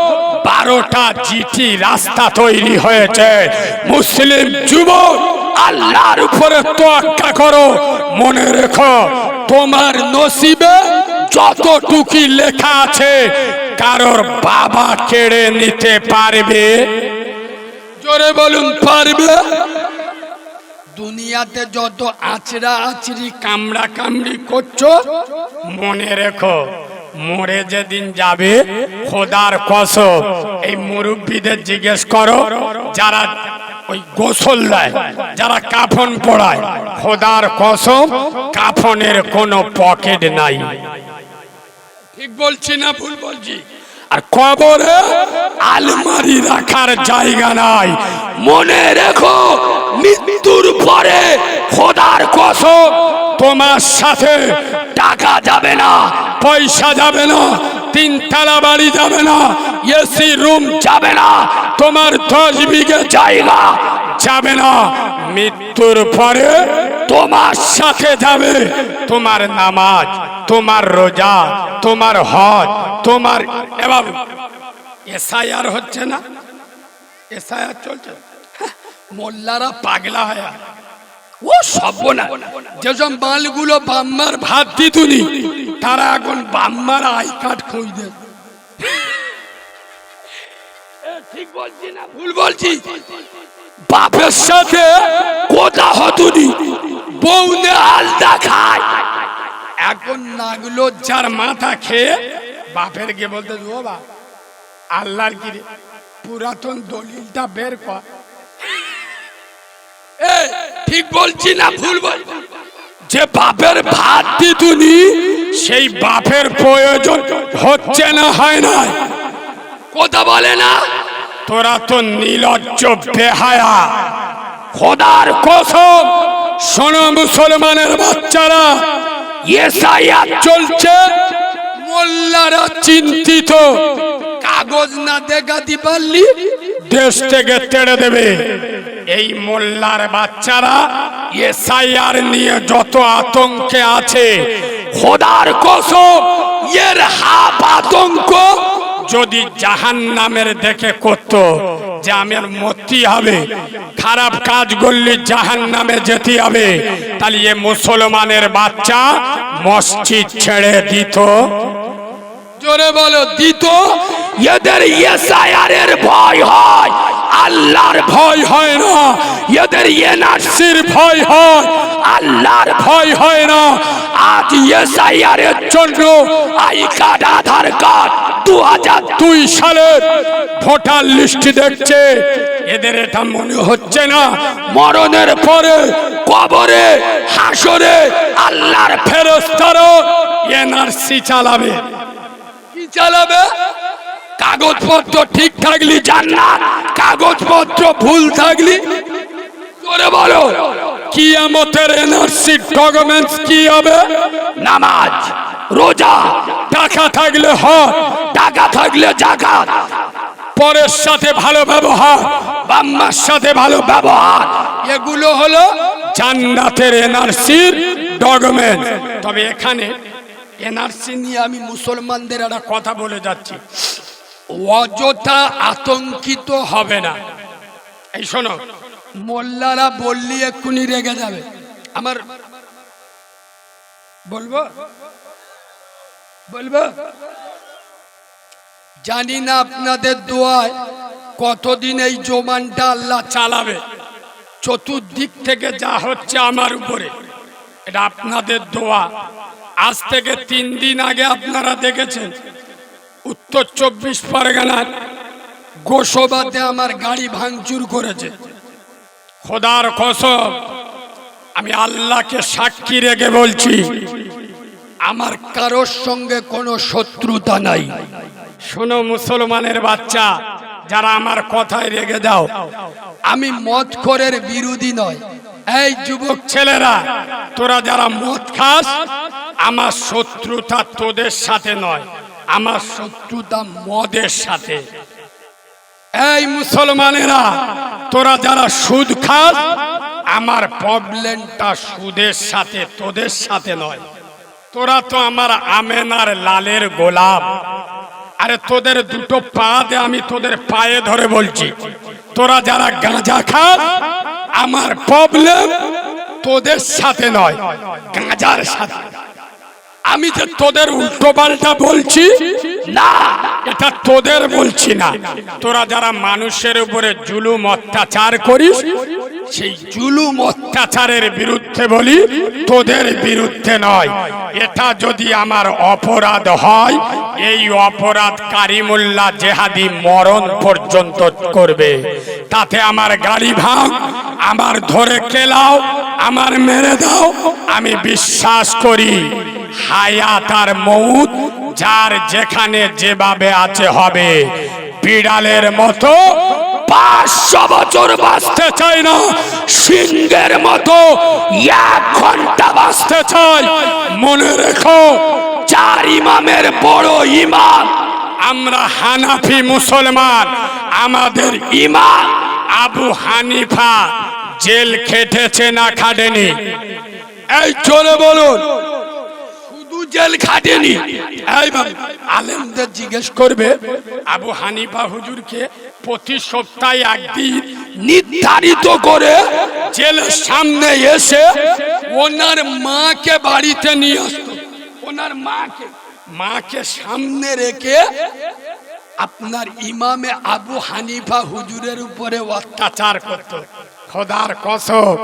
12টা জিটি রাস্তা তৈরি হয়েছে। মুসলিম যুবক আল্লাহর উপরে তোয়াক্কা করো, মনে রেখো তোমার নসিবে যতটুকু লেখা আছে কারোর বাবা কেড়ে নিতে পারবে? জোরে বলুন পারবে? দুনিয়াতে যত আচরা আচরি কামড়া কামড়ি করছো, মনে রেখো মরে যেদিন যাবে, খোদার কসম, এই মুরব্বীদের জিজ্ঞেস করো যারা ওই গোসল দেয়, যারা কাফন পড়ায়, খোদার কসম কাফনের কোনো পকেট নাই। ঠিক বলছি না ভুল বলছি? আর কবরে আলমারি রাখার জায়গা নাই। মনে রেখো মৃত্যুর পরে খোদার কসম তোমার সাথে টাকা যাবে না, পয়সা যাবে না, তিনতলা বাড়ি যাবে না, এসি রুম যাবে না, তোমার 10 বিঘে জায়গা যাবে না। মৃত্যুর পরে তোমার সাথে যাবে তোমার নামাজ, তোমার রোজা, তোমার হজ, তোমার এবার এসআইআর হচ্ছে না, এসআইআর চলছে, মোল্লারা পাগলা হয়। ও সর্বনা, যেসব মালগুলো বাম্মার ভাত দিতুনি তারা এখন বাম্মার আই কার্ড খুঁজে। ঠিক বলছি না ভুল বলছি? বাপের সাথে কথা হতুনি, বউ নে আলদা খায়। এখন নাগলো যার মাথা খেয়ে বাপের গিয়ে বলতে, ও বাপ আল্লাহর কি রে, পুরাতন দলিলটা বের কর। ঠিক বলছি না ভুল বলছি? যে বাপের ভাত দিতুনি সেই বাপের প্রয়োজন হচ্ছে না, হয় না? কথা বলে না? তোরা তো নির্লজ্জ বেহায়া। খোদার কসম শোনো মুসলমানের বাচ্চারা, এসআইআর চলছে, মোল্লারা চিন্তিত, কাগজ না দেখাতে পারলি দেশ থেকে তেড়ে দেবে। এই মোল্লার বাচ্চারা এসআইআর নিয়ে যত আতঙ্কে আছে, খোদার কসম এর হাফ আতঙ্ক যদি জাহান্নামের দেখে করত, যে আমার মরতে হবে, খারাপ কাজ করলে জাহান্নামে যেতে হবে, তাহলে এ মুসলমানের বাচ্চা মসজিদ ছেড়ে দিত। জোরে বলো, দিত? এদের এসআইআর এর ভয় হয়, আল্লাহর ভয় হয় না। এদের এনআরসির ভয় হয়, আল্লাহর ভয় হয় না। আজ এসআইআর এর জন্য আই কার্ড, আধার কার্ড 2002 সালের ভোটার লিস্ট দেখছে। এদের এটা মনে হচ্ছে না মরণের পরে কবরে হাসরে আল্লাহর ফেরেশতারা এনআরসি চালাবে? কি চালাবে? কাগজপত্র ঠিক থাকলি জান্নাত, কাগজপত্র ভুল থাকলি। জোরে বলো, কিয়ামতের এনআরসি ডকুমেন্টস কি হবে? নামাজ, রোজা, টাকা থাকলে হজ, টাকা থাকলে যাকাত, পরের সাথে ভালো ব্যবহার, বাম্মার সাথে ভালো ব্যবহার, এগুলো হলো জান্নাতের এনআরসির ডকুমেন্ট। তবে এখানে এনআরসি নিয়ে আমি মুসলমানদের একটা কথা বলে যাচ্ছি, অযথা আতঙ্কিত হবে না। এই শোনো, মোল্লারা বললি এক্ষুনি রেগে যাবে। আমার বলবো বলবো জানি না আপনাদের দোয়ায় কতদিন এই জমানটা আল্লাহ চালাবে। চতুর্দিক থেকে যা হচ্ছে আমার উপরে, এটা আপনাদের দোয়া। আজ থেকে 3 দিন আগে আপনারা দেখেছেন উত্তর 24 পরগনার গোসবাতে আমার গাড়ি ভাঙচুর করেছে। খোদার কসম আমি আল্লাহকে সাক্ষী রেখে বলছি, আমার কারোর সঙ্গে কোনো শত্রুতা নাই। শোনো মুসলমানের বাচ্চা, যারা আমার কথায় রেগে যাও, আমি মদখোরের বিরোধী নয়। এই যুবক ছেলেরা, তোরা যারা মদ খাস, আমার শত্রুতা তোদের সাথে নয়, আমার শত্রুতা মদের সাথে। এই মুসলমানেরা, তোরা যারা সুদ খাস, আমার প্রবলেমটা সুদের সাথে, তোদের সাথে নয়। তোরা তো আমার আমেনার লালের গোলাপ। আরে তোদের দুটো পা দে, আমি তোদের পায়ে ধরে বলছি, তোরা যারা গাঁজা খাস, আমার প্রবলেম তোদের সাথে নয়, গাঁজার সাথে। আমি যে তোদের উল্টো পাল্টা বলছি না, এটা তোদের বলছি না। তোরা যারা মানুষের উপরে জুলুম অত্যাচার করিস, সেই জুলুম অত্যাচারের বিরুদ্ধে বলি, তোদের বিরুদ্ধে নয়। এটা যদি আমার অপরাধ হয়, এই অপরাধ কারিমুল্লাহ জেহাদি মরণ পর্যন্ত করবে। তাতে আমার গাড়ি ভাঙ, আমার ধরে কেলাও, আমার মেরে দাও, আমি বিশ্বাস করি হায়াত আর মউত যার যেখানে যেভাবে আছে হবে। বিড়ালের মতো 500 বছর বাঁচতে চাই না, সিংহের মতো 1 ঘন্টা বাঁচতে চাই। মনে রেখো, 4 ইমামের বড় ইমাম আমরা হানাফি মুসলমান। আমাদের ইমাম আবু হানিফা জেল খেটেছে না খাটেনি? এই চলে বলুন, শুধু জেল খাটেনি। এই আলেমদের জিজ্ঞেস করবে, আবু হানিফা হুজুরকে প্রতি সপ্তাহে একদিন নির্ধারিত করে জেলের সামনে এসে ওনার মাকে বাড়িতে নিয়ে আসতো। ওনার মাকে সামনে রেখে আপনার ইমামে আবু হানিফা হুজুরের উপরে অত্যাচার করত। খোদার কসম,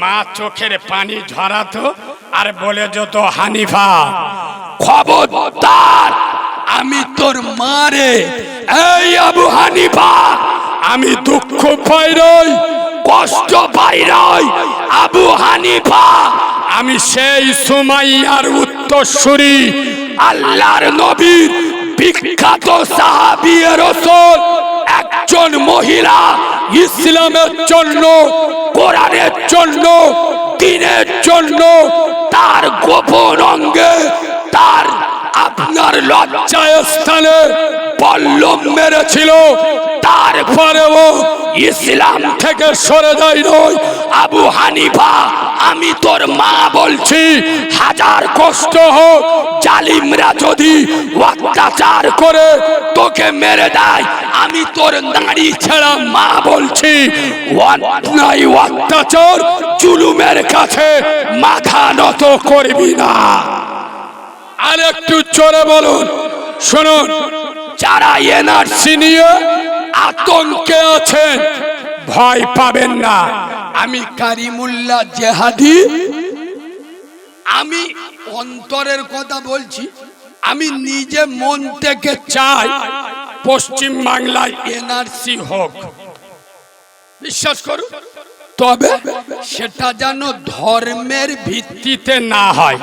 মা চোখের পানি ঝরাতো আর বলে যেত, হানিফা খবরদার, আমি তোর মারে। এই আবু হানিফা, আমি দুঃখ পাই নাই, কষ্ট পাই নাই। আবু হানিফা, আমি সেই সুমাইয়ার উত্তরসূরি, আল্লাহর নবীর বিখ্যাত সাহাবী রাসূল। একজন মহিলা ইসলামের জন্য, কোরআনের জন্য, দ্বীনের জন্য তার গোপন অঙ্গে, তার আপনার লজ্জায় স্থানে বল্লম মেরেছিল। তারপরেও ইসলাম থেকে সরে যায় নয়। আবু হানিফা, আমি তোর মা বলছি, হাজার কষ্ট হোক, জালিমরা যদি অত্যাচার করে তোকে মেরে দেয়, আমি তোর নারী ছেড়া মা বলছি, অন্যায় অত্যাচার জুলুমের কাছে মাথা নত করবি না। আর একটু জোরে বলুন। শুনুন, যারা এনআরসি নিয়ে আতঙ্কে আছেন, ভয় পাবেন না। আমি কারিমুল্লাহ জেহাদি, আমি অন্তরের কথা বলছি। আমি নিজে মন থেকে চাই পশ্চিম বাংলায় এনআরসি হোক, বিশ্বাস করুন। তবে সেটা যেন ধর্মের ভিত্তিতে না হয়।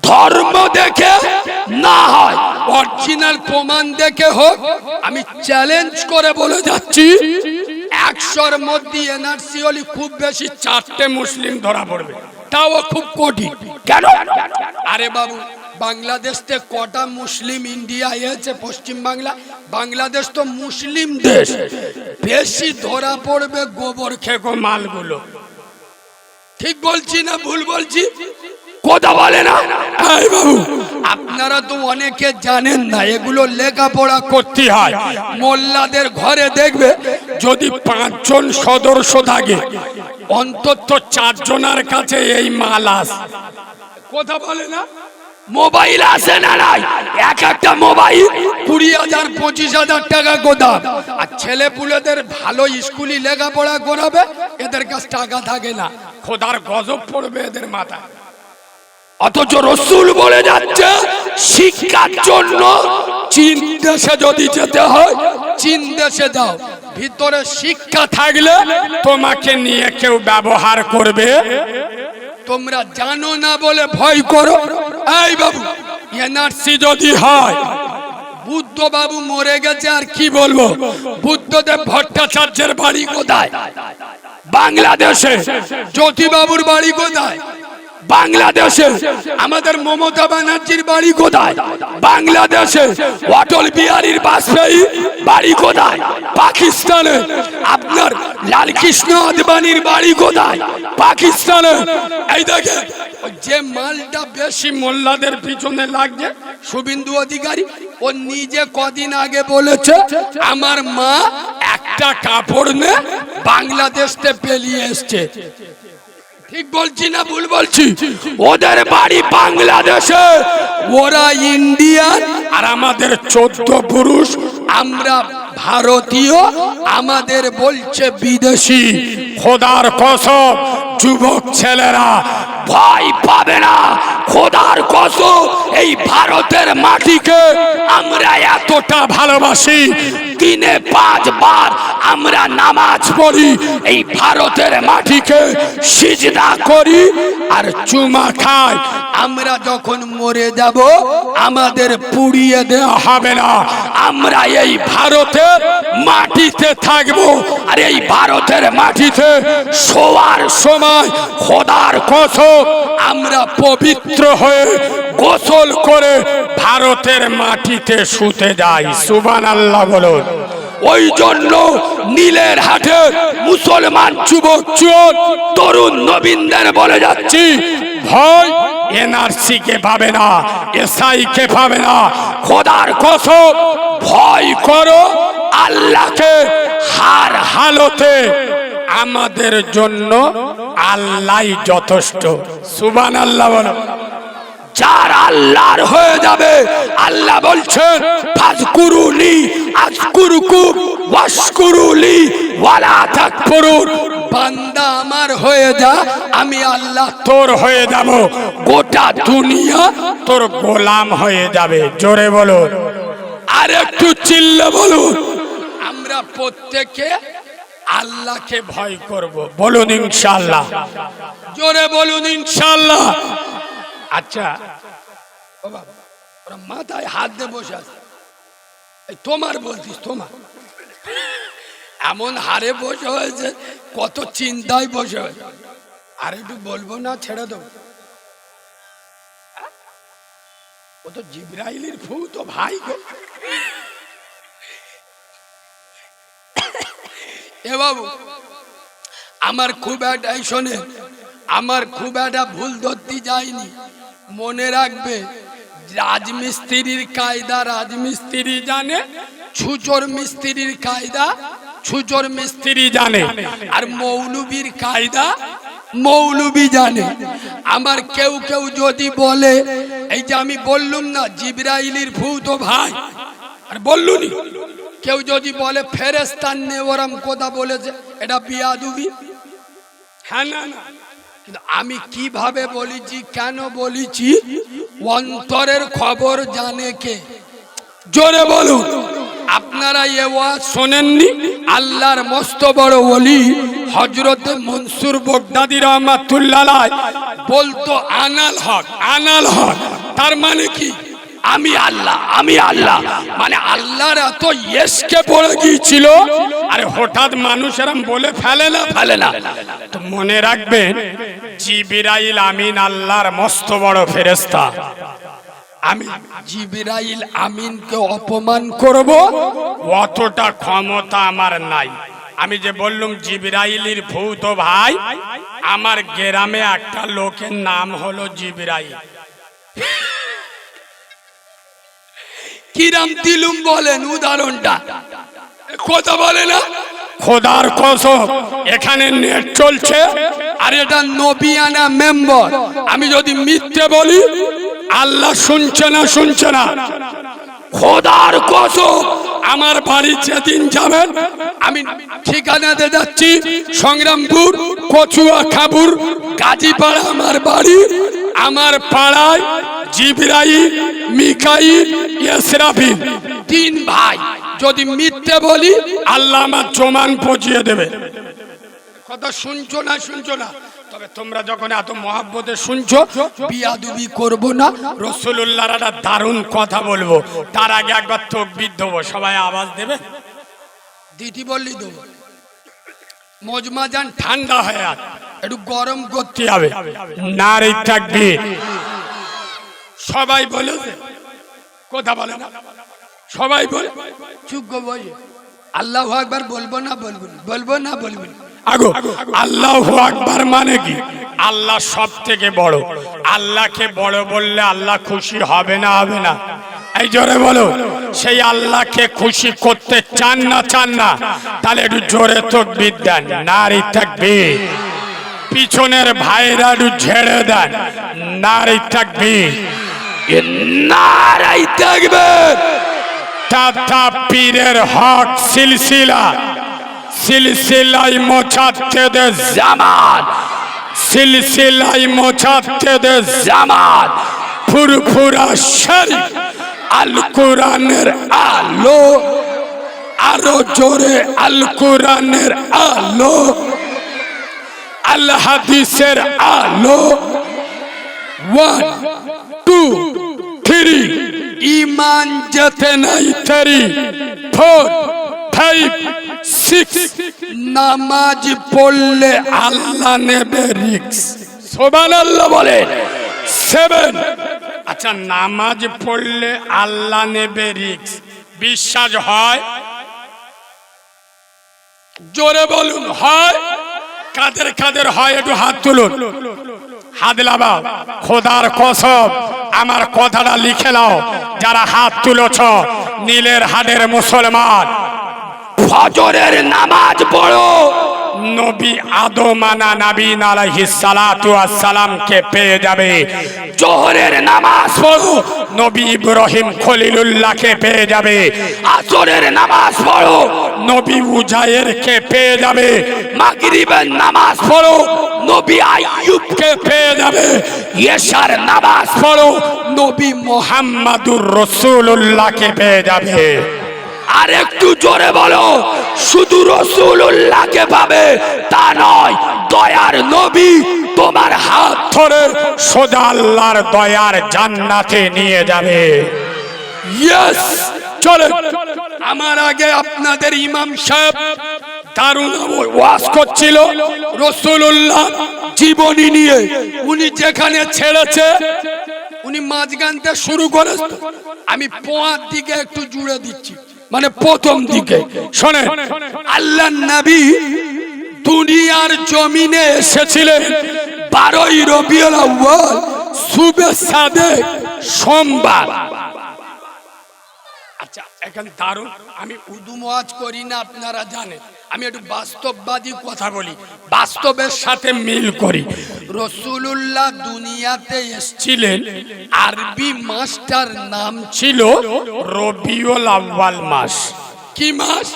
ধর্ম দেখে না হয়, অরিজিনাল প্রমাণ দেখে হোক। আমি চ্যালেঞ্জ করে বলে যাচ্ছি, 100-র মধ্যে এনআরসি হলে খুব বেশি 4টে মুসলিম ধরা পড়বে, তাও খুব কঠিন। কেন? আরে বাবু, বাংলাদেশ থেকে কটা মুসলিম ইন্ডিয়া এসেছে? পশ্চিম বাংলা, বাংলাদেশ তো মুসলিম দেশ। বেশি ধরা পড়বে গোবর খেকো মালগুলো। ঠিক বলছি না ভুল বলছি? কথা বলে না? বাবু, আপনারা তো অনেকে জানেন না, এগুলো লেখাপড়া করতে হয়। মোল্লাদের ঘরে দেখবে, যদি 5 জন সদস্য থাকে, অন্তত 4 জনের কাছে এই মাল আছে। কথা বলে না? মোবাইল আছে না নাই? এক একটা মোবাইল 20,000 25,000 টাকা গোদাম। আর ছেলে পুলেদের ভালো স্কুলে লেখাপড়া করাবে, এদের কাছে টাকা থাকে না। খোদার গজব পড়বে এদের মাথা। অথচ রসুল বলে যাচ্ছে, শিক্ষার জন্য চীন দেশে যদি যেতে হয়, চীন দেশে যাও। ভিতরে শিক্ষা থাকলে তোমাকে নিয়ে কেউ ব্যবহার করবে। তোমরা জানো না বলে ভয় করো। এই বাবু, এনআরসি যদি হয়, বুদ্ধ বাবু মরে গেছে, আর কি বলবো। বুদ্ধদেব ভট্টাচার্যের বাড়ি কোথায়? বাংলাদেশে। জ্যোতিবাবুর বাড়ি কোথায়? বাংলাদেশে। আমাদের মমতা ব্যানার্জির বাড়ি কোথায়? বাংলাদেশে। অটল বিহারীর বাজপেয়ী বাড়ি কোথায়? পাকিস্তানে। আপনার লালকৃষ্ণ আদবানির বাড়ি কোথায়? পাকিস্তানে। এই দেখে, যে মালটা বেশি মোল্লাদের পিছনে লাগছে, শুভেন্দু অধিকারী, ও নিজে কদিন আগে বলেছে, আমার মা একটা কাপড় নে বাংলাদেশ থেকে পেলিয়ে এসছে। ঠিক বলছি না ভুল বলছি? ওদের বাড়ি বাংলাদেশে, ওরা ইন্ডিয়ান, আর আমাদের 14 পুরুষ আমরা ভারতীয়, আমাদের বলছে বিদেশি। খোদার কসম যুবক ছেলেরা ভয় পাবে না, খোদার কসম এই ভারতের মাটিকে আমরা এতটা ভালোবাসি, দিনে 5 বার আমরা নামাজ পড়ি, এই ভারতের মাটিকে সিজদা করি আর চুমা খাই। আমরা যখন মরে যাব আমাদের পুড়িয়ে দেওয়া হবে না, আমরা এই ভারতের মাটিতে থাকবো। আর এই ভারতের মাটিতে শোয়ার সময় খোদার কসম আমরা পবিত্র হয়ে গোসল করে ভারতের মাটিতে শুতে যাই। সুবহানাল্লাহ বলুন। ওই জন্য নীলের হাটে মুসলমান যুবক তরুণ নবীনদের বলে যাচ্ছি, ভয় এনআরসি কে পাবে না, এসআই কে পাবে না, খোদার কসম ভয় করো আল্লাহকে। হার হালতে আমাদের জন্য আল্লাহই যথেষ্ট। সুবহানাল্লাহ বলুন। যার আল্লাহর হয়ে যাবে, আল্লাহ বলছেন ফাজকুরুনি আযকুরুকুম ওয়াশকুরুলি ওয়ালা তাকফুরুন। বান্দা আমার হয়ে যা, আমি আল্লাহ তোর হয়ে যাব, গোটা দুনিয়া তোর গোলাম হয়ে যাবে। জোরে বলুন, আর একটু চিল্লে বলুন। আমরা প্রত্যেকে আল্লাহকে ভয় করব, বলুন ইনশাআল্লাহ। জোরে বলুন ইনশাআল্লাহ। আচ্ছা বাবা, ওরা মাথায় হাত দিয়ে বসে আছে, তোমার বলছিস, তোমার এমন হারে বসে হয়েছে, কত চিন্তায় বসে হয়েছে। আর একটু বলবো না, ছেড়ে দেবো। ও তো জিবরাইলের ফু তো ভাই গো। এ বাবু, আমার খুব একটা শোনে, আমার খুব একটা ভুল ধরতে যায়নি। মনে রাখবে, রাজমিস্ত্রির কায়দা রাজমিস্ত্রি জানে, ছুচোর মিস্ত্রির কায়দা ছুচোর মিস্ত্রি জানে, আর মৌলবীর কায়দা মৌলবী জানে। আমার কেউ কেউ যদি বলে, এই যে আমি বললুম না জিবরাইলের ভূত ভাই, আর বললুনি, কেউ যদি বলে ফেরেশতার নে ওরম কথা বলেছে, এটা বিয়াদবি। হ্যাঁ না না, কিন্তু আমি কিভাবে বলেছি, কেন বলেছি, অন্তরের খবর জানে কে? জোরে বলুন। আপনারা এ ওয়াজ শোনেননি? আল্লাহর মস্ত বড় ওলি হযরতে মনসুর বগদাদি রাহমাতুল্লাহ আলাইহি বলতো আনাল হক, আনাল হক। তার মানে কি? আমি আল্লাহ, আমি আল্লাহ। মানে আল্লাহর এত ইয়েসকে পড়ে গিয়েছিল, আরে হঠাৎ মানুষেরা বলে ফেলে না, ফেলে না। তো মনে রাখবেন, জিবরাইল আমিন আল্লাহর মস্ত বড় ফেরেশতা। আমি জিবরাইল আমিনকে অপমান করব, অতটা ক্ষমতা আমার নাই। আমি যে বললাম জিবরাইলের ভূত ভাই, আমার গ্রামে একটা লোকের নাম হলো জিবরাইল। কিরাম দিলুম বলেন উদাহরণটা, কথা বলে না? খোদার কসম, এখানে নেট চলছে, আর এটা নবিয়ানা মেম্বার। আমি যদি মিথ্যে বলি, আল্লাহ শুনছে না, শুনছে না। খোদার কসম, আমার বাড়ি যেদিন যাবেন, আমি ঠিকানাতে যাচ্ছি সংগ্রামপুর, কচুয়া খাবুর, গাজীপাড়া আমার বাড়ি। আমার পাড়ায় জিবরাইল, মিকাইল, ইসরাফিল 3 ভাই। যদি মিথ্যে বলি, আল্লাহ আমার জমান পচিয়ে দেবে। কথা শুনছো না, শুনছো না? তবে তোমরা যখন এত মহব্বতে শুনছো, বিয়াদবি করব না। রাসূলুল্লাহর একটা দারুণ কথা বলবো, তার আগে একবার তাকবীর দেবো। সবাই আওয়াজ দেবে, দিতি বললি দেবো। মজমা যান ঠান্ডা হয়ে আছে, একটু গরম করতে হবে। নারে তাকবীর। সবাই বলে, কথা বলে না, সবাই বলে, চুপ গো বলে আল্লাহু আকবার। বলবো না, বলবো না, বলবো না, বলবো না। আগো আল্লাহু আকবার মানে কি? আল্লাহ সব থেকে বড়। আল্লাহকে বড় বললে আল্লাহ খুশি হবে না, হবে না? এই জোরে বলো। সেই আল্লাহকে খুশি করতে চান না, চান না? তাহলে একটু জোরে তাকবীর দেন। নারে তাকবীর। পিছনের ভাইরা একটু ঝেড়ে দেন। নারে তাকবীর, নারে তাকবীর। টাটা পীরের হক সিলসিলা, সিলসিলাই মোছাত্তেদের জামাত, সিলসিলাই মোছাত্তেদের জামাত, ফুরফুরা শরীফ, আল কোরআনের আলো, আরো জোরে আল কোরআনের আলো, আল হাদিসের আলো। 1 2 3 ইমান যেতে নাই 3 4 5 6 নামাজ পড়লে আল্লাহ নেবে রিস্ক, সুবহানাল্লাহ বলে। 7 আচ্ছা, নামাজ পড়লে আল্লাহ নেবে রিস্ক, বিশ্বাস হয়? জোরে বলুন, হয়? কাদের কাদের হয় একটু হাত তুলুন, হাত লাগাও। খোদার কসম, আমার কথাটা লিখে নাও যারা হাত তুলেছ, নীলের হাটের মুসলমান। ফজরের নামাজ পড়ো, নবী আদমানা নবীন আলাইহিস সালাতু ওয়াস সালামকে পেয়ে যাবে। জোহরের নামাজ পড়ো, নবী ইব্রাহিম খলিলুল্লাহকে পেয়ে যাবে। আসরের নামাজ পড়ো, নবী উজায়েরকে পেয়ে যাবে। মাগরিবের নামাজ পড়ো, নবী আইয়ুবকে পেয়ে যাবে। ইশার নামাজ পড়ো, নবী মুহাম্মাদুর রাসূলুল্লাহকে পেয়ে যাবে। আর একটু জোরে বলো, শুধু রাসূলুল্লাহকে পাবে তা নয়, দয়ার নবী তোমার হাত ধরে সোজা আল্লাহর দয়ার জান্নাতে নিয়ে যাবে। ইয়েস, চলে। আমার আগে আপনাদের ইমাম সাহেব দারুণ ওয়াজ করছিল রাসূলুল্লাহ জীবনী নিয়ে। উনি যেখানে ছেড়েছে উনি মাঝগানতে শুরু করেছে, আমি পোয়ার দিকে একটু জুড়ে দিচ্ছি, মানে প্রথম দিকে শোনেন। আল্লাহর নবী দুনিয়ার জমিনে এসেছিলেন 12ই রবিউল আউয়াল, সুবে সাদেক, সোমবার। আচ্ছা, এখানে দারুণ, আমি উর্দু ওয়াজ করি না, আপনারা জানেন। আমি একটু বাস্তববাদী কথা বলি, বাস্তবের সাথে মিল করি। রাসূলুল্লাহ দুনিয়াতে এসেছিলেন, আরবি মাসটার নাম ছিল রবিউল আউয়াল মাস। কি মাস?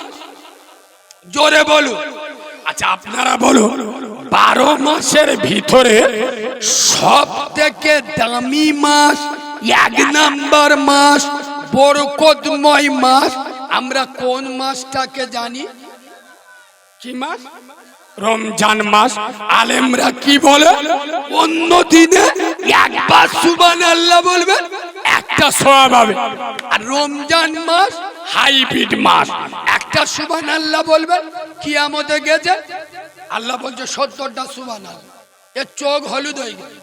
জোরে বলুন। আচ্ছা, আপনারা বলুন, 12 মাসের ভিতরে সব থেকে দামি মাস, 1 নম্বর মাস, বরকতময় মাস, আমরা কোন মাসটাকে জানি? কি মাস? রমজান মাস। আলেমরা কি বলে? অন্য দিনে একবার সুবহানাল্লাহ বলবেন, একটা সওয়াব হবে। আর রমজান মাস হাইব্রিড মাস, একটা সুবহানাল্লাহ বলবেন, কিয়ামতে গেছে আল্লাহ বলছে 70টা সুবহানাল্লাহ, এর চোখ হলুদ হয়ে গেল।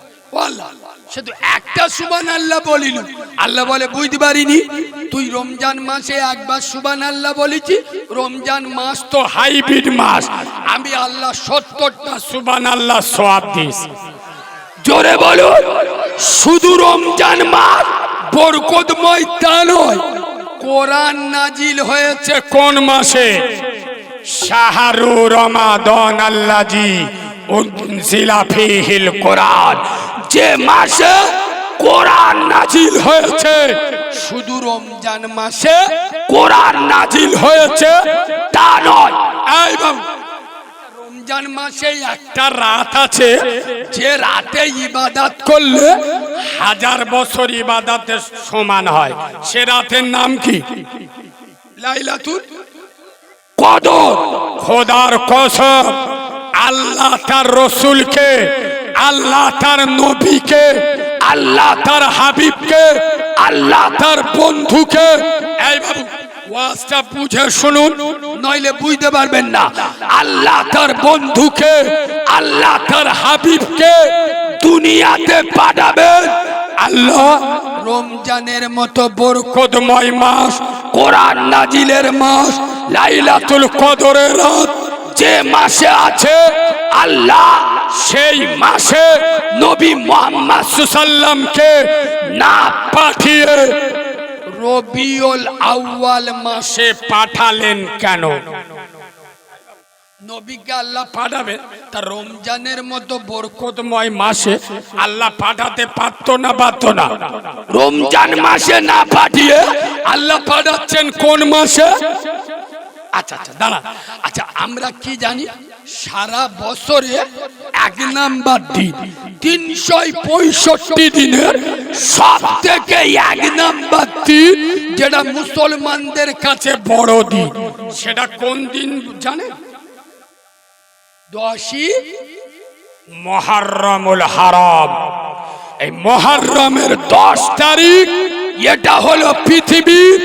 শুধু একটা সুবহানাল্লাহ বলিল, আল্লাহ বলে বুঝতে পারিনি, তুই রমজান মাসে একবার সুবহানাল্লাহ বলেছি, রমজান মাস তো হাইব্রিড মাস, আমি আল্লাহ 70টা সুবহানাল্লাহ সওয়াব দিয়েছি। জোরে বলো, শুধু রমজান মাস বরকতময় তা নয়, কোরআন নাজিল হয়েছে কোন মাসে? শাহরু রমাদান আল্লাজি উনজিলা ফীহিল কোরআন, যে মাসে কোরআন নাজিল হয়েছে। শুধু রমজান মাসে কোরআন নাজিল হয়েছে তা নয়। এই বাবু, রমজান মাসে একটা রাত আছে, যে রাতে ইবাদত করলে 1000 বছর ইবাদতের সমান হয়। সে রাতের নাম কি? লাইলাতুল কদর। খোদার কসম, আল্লাহ তার রসুলকে, আল্লাহ তার নবীকে, আল্লাহ তার হাবিবকে, আল্লাহ তার বন্ধুকে, এই বাবু ওয়াজটা বুঝে শুনুন, নইলে বুঝতে পারবেন না। আল্লাহ তার বন্ধুকে, আল্লাহ তার হাবিবকে দুনিয়াতে পাঠাবেন আল্লাহ। রমজানের মতো বরকতময় মাস, কোরআন নাজিলের মাস, লাইলাতুল কদরের রাত যে মাসে আছে, আল্লাহ সেই মাসে নবী মুহাম্মদ সাল্লাল্লাহু না পাঠিয়ে রবিউল আউয়াল মাসে পাঠালেন কেন? নবীকে আল্লাহ পাঠাবে, তা রমজানের মতো বরকতময় মাসে আল্লাহ পাঠাতে পারতো না পারতো না? রমজান মাসে না পাঠিয়ে আল্লাহ পাঠাচ্ছেন কোন মাসে? আচ্ছা আচ্ছা দাঁড়া, আচ্ছা আমরা কি জানি সারা বছরে এক নাম্বার দিন 365 দিনের সব থেকে এক নাম্বার দিন যেটা মুসলমানদের কাছে বড় দিন, সেটা কোন দিন জানেন? 10ই মুহররমুল হারাম। এই মুহররমের 10 তারিখ এটা হলো পৃথিবীর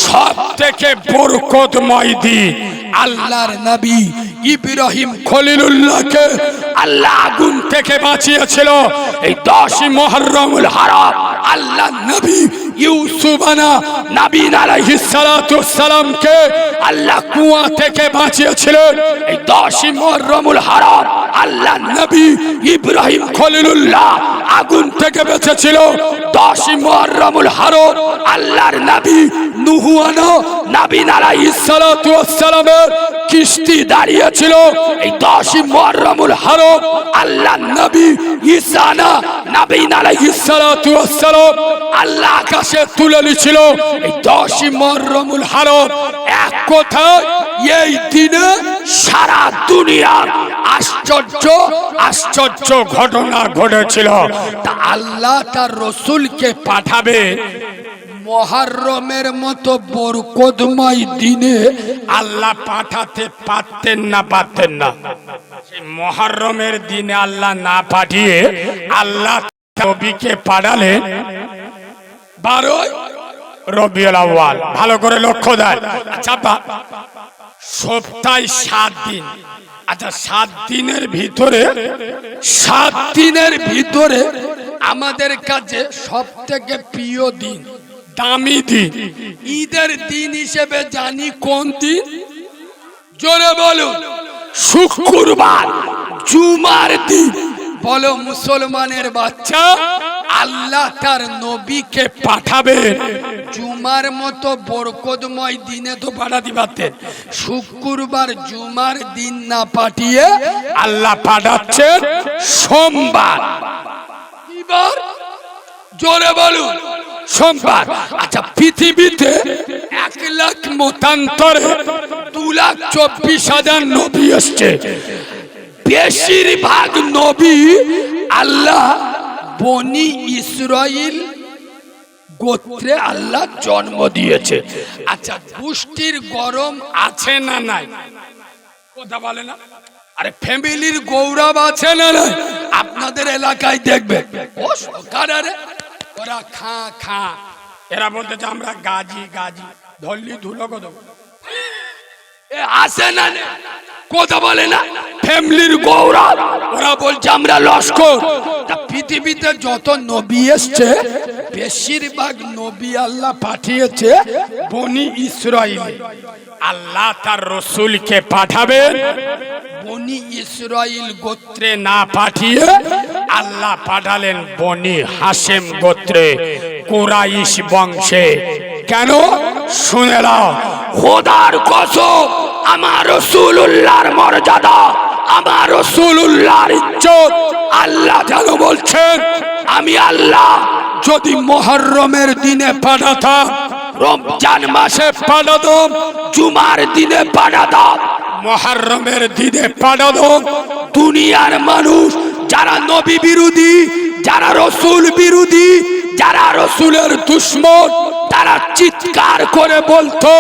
সব থেকে বরকতময় দিন। আল্লাহর নবী ইব্রাহিম খলিলুল্লাহকে আল্লাহ আগুন থেকে বাঁচিয়েছিল এই 10ই মুহররমুল হারাম। আল্লাহ নবী ইউসুফ নবী আলাইহিস সালাতু ওয়াস সালামকে আল্লাহ কুয়া থেকে বাঁচিয়েছিলেন এই 10ই মুহররমুল হারাম। আল্লাহ নবী ইব্রাহিম খলিলুল্লাহ আগুন থেকে বেঁচেছিল 10ই মুহররমুল হারাম। আল্লাহর নবী নূহ নবী আলাইহিস সালাতু ওয়াস সালামের কিস্তি দাঁড়িয়েছিল এই 10ই মুহররমুল হারাম। আল্লাহ নবী ঈসা নবী আলাইহিস সালাতু ওয়াস সালাম আল্লাহ আকাশে তুলে নিয়েছিল এই 10ই মুহররমুল হারাম। এক কথায় এই দিনে সারা দুনিয়ার আশ্চর্য আশ্চর্য ঘটনা ঘটেছিল। তা আল্লাহ তার রাসূলকে পাঠাবে মুহররমের মতো বরকতময় দিনে, আল্লাহ পাঠাতে পারতেন না পারতেন না? সেই মুহররমের দিনে আল্লাহ না পাঠিয়ে আল্লাহ নবীকে পাঠালেন 12ই রবিউল আউয়াল। ভালো করে লক্ষ্য দেন। আচ্ছা সপ্তাহে 7 দিন। আচ্ছা 7 দিনের ভিতরে আমাদের কাছে সব থেকে প্রিয় দিন, দামি দিন, ঈদের দিন হিসেবে জানি কোন দিন? জোরে বলুন। শুক্রবার, জুমার দিন। বলো মুসলমানের বাচ্চা, আল্লাহ তার নবীকে পাঠাবেন জুমার মতো বরকতময় দিনে তো পাঠাতে পারতেন। শুক্রবার জুমার দিন না পাঠিয়ে আল্লাহ পাঠাচ্ছেন সোমবার। এবার জোরে বলুন, সোমবার। আচ্ছা পৃথিবীতে 1 লাখ মতান্তরে 2,24,000 নবী এসছে। বেশিরভাগ নবী আল্লাহ বনি ইসরাইল গোত্রে আল্লাহ জন্ম দিয়েছে। আচ্ছা পুষ্টির গরম আছে না নাই? কথা বলে না? আরে ফ্যামিলির গৌরব আছে না নাই? আপনাদের এলাকায় দেখবে ও সরকারে ওরা খা খা, এরা বলতে আমরা গাজি গাজি ধরলি ধুলো কত আসে না, কথা বলে না? ফ্যামিলির গৌরব, ওরা বলছে আমরা লস্কর। পৃথিবীতে যত নবী এসছে বেশিরভাগ নবী আল্লাহ পাঠিয়েছে বনি ইসরাইল। আল্লাহ তার রাসূলকে পাঠাবেন বনি ইসরাইল গোত্রে না পাঠিয়ে আল্লাহ পাঠালেন বনি হাশেম গোত্রে, কুরাইশ বংশে। কেন? শুনে নাও। খোদার কসম, আমার রাসূলুল্লাহর মর্যাদা, আমার রাসূলুল্লাহর ইজ্জত আল্লাহ যেন বলছেন, আমি আল্লাহ যদি মুহররমের দিনে পাঠাতাম, রমজান মাসে পাঠাতাম, জুমার দিনে পাঠাতাম, মুহররমের দিনে পাঠাতাম, দুনিয়ার মানুষ যারা নবী বিরোধী, যারা রাসূল বিরোধী, যারা রাসূলের দুশমন, তারা চিৎকার করে বলতো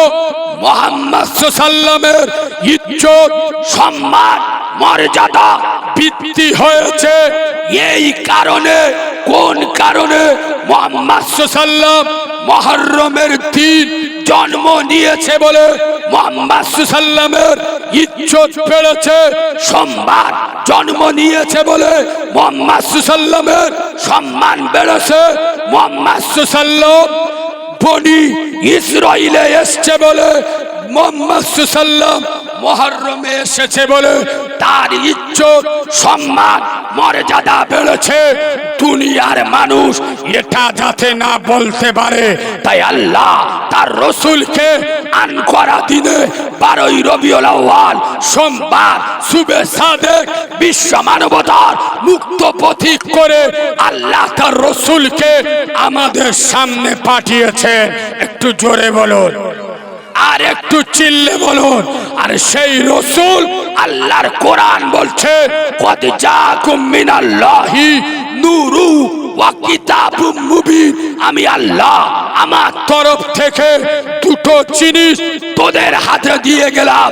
মুহাম্মদ সাল্লাল্লাহু ইজ্জত সম্মান মর্যাদা বৃদ্ধি হয়েছে এই কারণে। কোন কারণে? মুহাম্মদ সাল্লাল্লাহু মুহররমের দিন জন্ম নিয়েছে বলে মুহাম্মদ সাল্লাল্লাহু ইজ্জত বেড়েছে। সোমবার জন্ম নিয়েছে বলে মুহাম্মদ সাল্লাল্লাহু সম্মান বেড়েছে। মুহাম্মদ সাল্লাল্লাহু বনি ইসরাইলে এসেছে বলে মুহাম্মদ সাল্লাল্লাহু মুহররমে এসেছে বলে তার ইজ্জত সম্মান মর্যাদা বেড়েছে। দুনিয়ার মানুষ এটা যাতে না বলতে পারে, তাই আল্লাহ তার রসুলকে আন করা দিনে 12ই রবিউল আউয়াল সোমবার শুভে সাদেক বিশ্ব মানবতার মুক্ত পথিক করে আল্লাহ তার রসুলকে আমাদের সামনে পাঠিয়েছেন। একটু জোরে বলুন, আর একটু চিল্লে বলুন। আর সেই রসুল আল্লাহর কোরআন বলছে, কদ জাকুম মিনাল্লাহি নূরু ওয়া কিতাবুম মুবিন। আমি আল্লাহ আমার তরফ থেকে দুটো জিনিস তোদের হাতে দিয়ে গেলাম।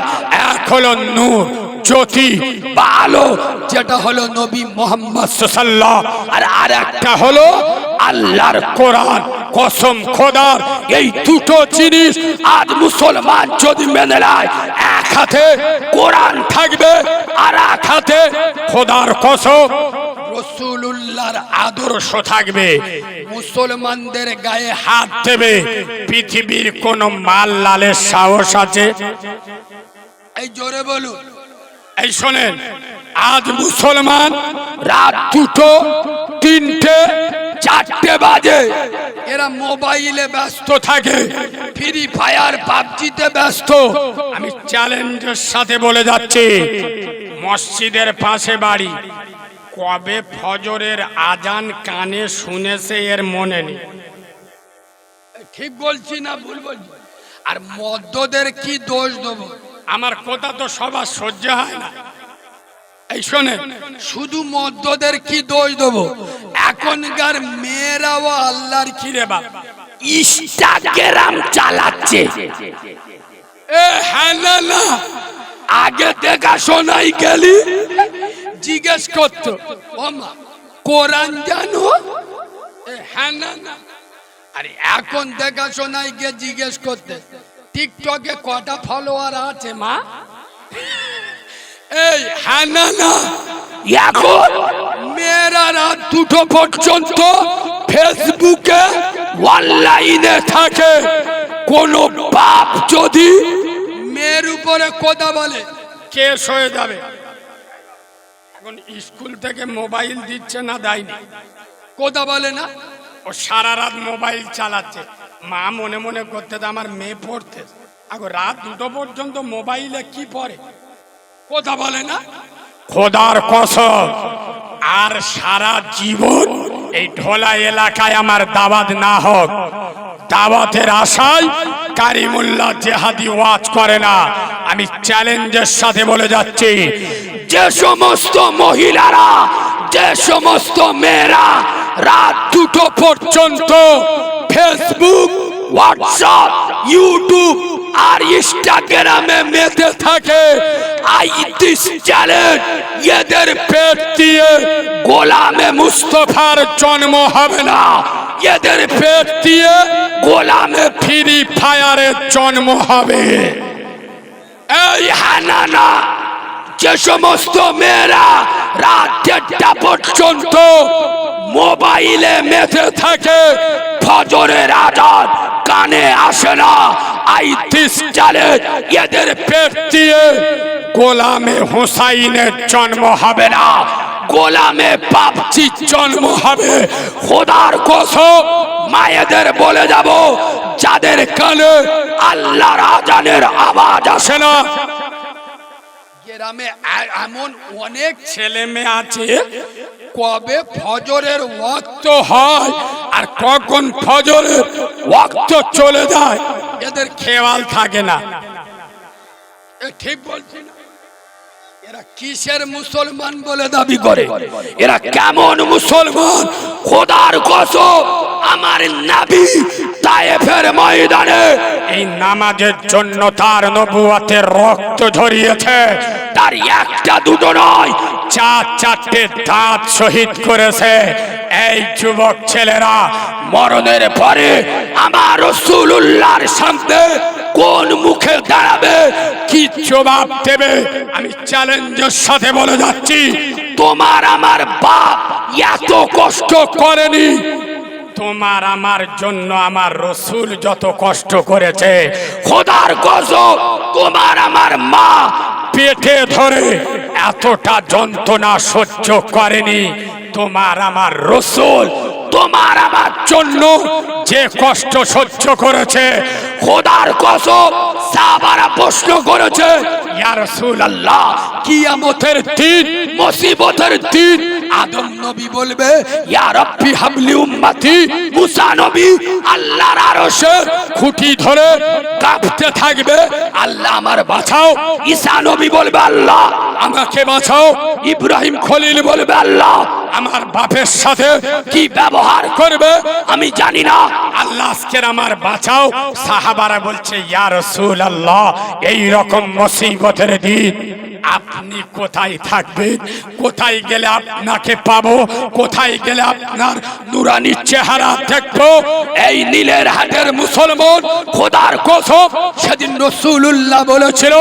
এক হলো নূর, জ্যোতি বা আলো, যেটা হলো নবী মুহাম্মদ সাল্লাল্লাহু আলাইহি ওয়াসাল্লাম, আর আরেকটা হলো আল্লাহর কোরআন। কসম খোদার, এই দুটো জিনিস আজ মুসলমান যদি মেনে নেয়, এক হাতে কোরআন থাকবে আর এক হাতে খোদার কসম রাসূলুল্লাহর আদর্শ থাকবে। মুসলমানদের গায়ে হাত দেবে, পৃথিবীর কোন মাল লালের সাহস আছে? এই জোরে বলুন। এই শোনেন, আজ মুসলমান রাত 2টো 3টে 4টে বাজে এরা মোবাইলে ব্যস্ত থাকে, ফ্রি ফায়ার পাবজিতে ব্যস্ত। আমি চ্যালেঞ্জের সাথে বলে যাচ্ছি, মসজিদের পাশে বাড়ি, কবে ফজরের আজান কানে শুনেছে এর মনে নেই। ঠিক বলছি না ভুল বলছি? আর মদ্যদের কি দোষ দেবো? আমার কথা তো সবার সহ্য হয় না। এই শোনেন, শুধু মদ্যদের কি দোষ দেবো? এখনকার মেয়েরাও আল্লাহর খিরে বাপ ইনস্টাগ্রাম চালাচ্ছে। হ্যাঁ না না, আগে দেখা শোনাই গেলি জিজ্ঞেস করতো, ও মা কোরআন জানো? হ্যাঁ না না। আরে এখন দেখা শোনাই গিয়ে জিজ্ঞেস করতে, টিকটকে কটা ফলোয়ার আছে মা? এই হ্যাঁ না না। এখন মেয়েরা রাত 2টো পর্যন্ত ফেসবুকে অনলাইনে থাকে। কোন বাপ যদি মেয়ের উপরে কথা বলে, কেস হয়ে যাবে। এখন স্কুল থেকে মোবাইল দিচ্ছে না, দেয়নি, কথা বলে না, ও সারা রাত মোবাইল চালাচ্ছে। মা মনে মনে করতে, আমার মেয়ে পড়তে এখন রাত 2টো পর্যন্ত মোবাইলে কি পড়ে, কথা বলে না। খোদার কসম, আর সারা জীবন এই ঢোলা এলাকায় আমার দাওয়াত না হোক, দাওয়াতের আশায় কারিমুল্লাহ জেহাদি ওয়াজ করে না। আমি চ্যালেঞ্জের সাথে বলে যাচ্ছি, যে সমস্ত মহিলারা, যে সমস্ত মেয়েরা রাত 2টো পর্যন্ত ফেসবুক, হোয়াটসঅ্যাপ, ইউটিউব আর ইনস্টাগ্রামে মেতে থাকে, আই দিস চ্যালেঞ্জ, এদের পেট দিয়ে গোলামে মুস্তফার জন্ম হবে না, এদের পেট দিয়ে গোলামে ফ্রি ফায়ারের জন্ম হবে। এই হানানা, যে সমস্ত মেয়েরা রাত 1টা পর্যন্ত মোবাইলে মেতে থাকে, ফজরের আজান কানে আসে না, আই দিস চ্যালেঞ্জ, এদের পেট দিয়ে গোলামে হুসাইনের জন্ম হবে না, গোলামে বাপচির জন্ম হবে। খোদার কসম, মায়েদের বলে যাব, যাদের কানে আল্লাহর আজানের আওয়াজ আসে না। গ্রামে এমন অনেক ছেলে মেয়ে আছে, কবে ফজরের ওয়াক্ত হয় আর কখন ফজরের ওয়াক্ত চলে যায় এদের খেয়াল থাকে না। ঠিক বলছি না? এরা কিসের মুসলমান বলে দাবি করে? এরা কেমন মুসলমান? খোদার কসম, আমার নবী তায়েফের ময়দানে এই নামাজের জন্য তার নবুয়তের রক্ত ঝরিয়েছে। তার একটা দুটো নয়, 4-4টে দাঁত শহীদ করেছে। এই যুবক ছেলেরা মরণের পরে আমার রাসূলুল্লাহর সামনে কোন মুখে দাঁড়াবে, কি জবাব দেবে? আমি চ্যালেঞ্জের সাথে বলে যাচ্ছি, তোমার আমার বাপ এত কষ্ট করেনি, তোমার আমার জন্য আমার রসুল যত কষ্ট করেছে। খোদার কসম, তোমার আমার মা পেটে ধরে এতটা যন্ত্রণা সহ্য করেনি তোমার আমার রাসূল। তোমার আমার জন্য যে কষ্ট সহ্য করেছে, খোদার কসম সাহাবারা প্রশ্ন করেছে, ইয়া রাসূলুল্লাহ কিয়ামতের দিন, মুসিবতের দিন আদম নবী বলবে ইয়া রাব্বি হাবলি উম্মতি, মুসা নবী আল্লাহর আরশে খুঁটি ধরে কাঁপতে থাকবে, আল্লাহ আমার বাঁচাও। ঈসা নবী বলবে আল্লাহ আমাকে বাঁচাও। ইব্রাহিম খলিল বলবে আল্লাহ আমার বাপের সাথে কি ব্যবহার করবে আমি জানি না, আল্লাহ আজকে আমার বাঁচাও। সাহাবারা বলছে ইয়া রাসূলুল্লাহ এই রকম মুসিবতের দিন আপনি কোথায় থাকবেন, কোথায় গেলে আপনাকে পাবো, কোথায় গেলে আপনার নুরানি চেহারা দেখবো? এই নীলের হাটের মুসলমান খোদার কসম সেদিন রাসূলুল্লাহ বলেছিল,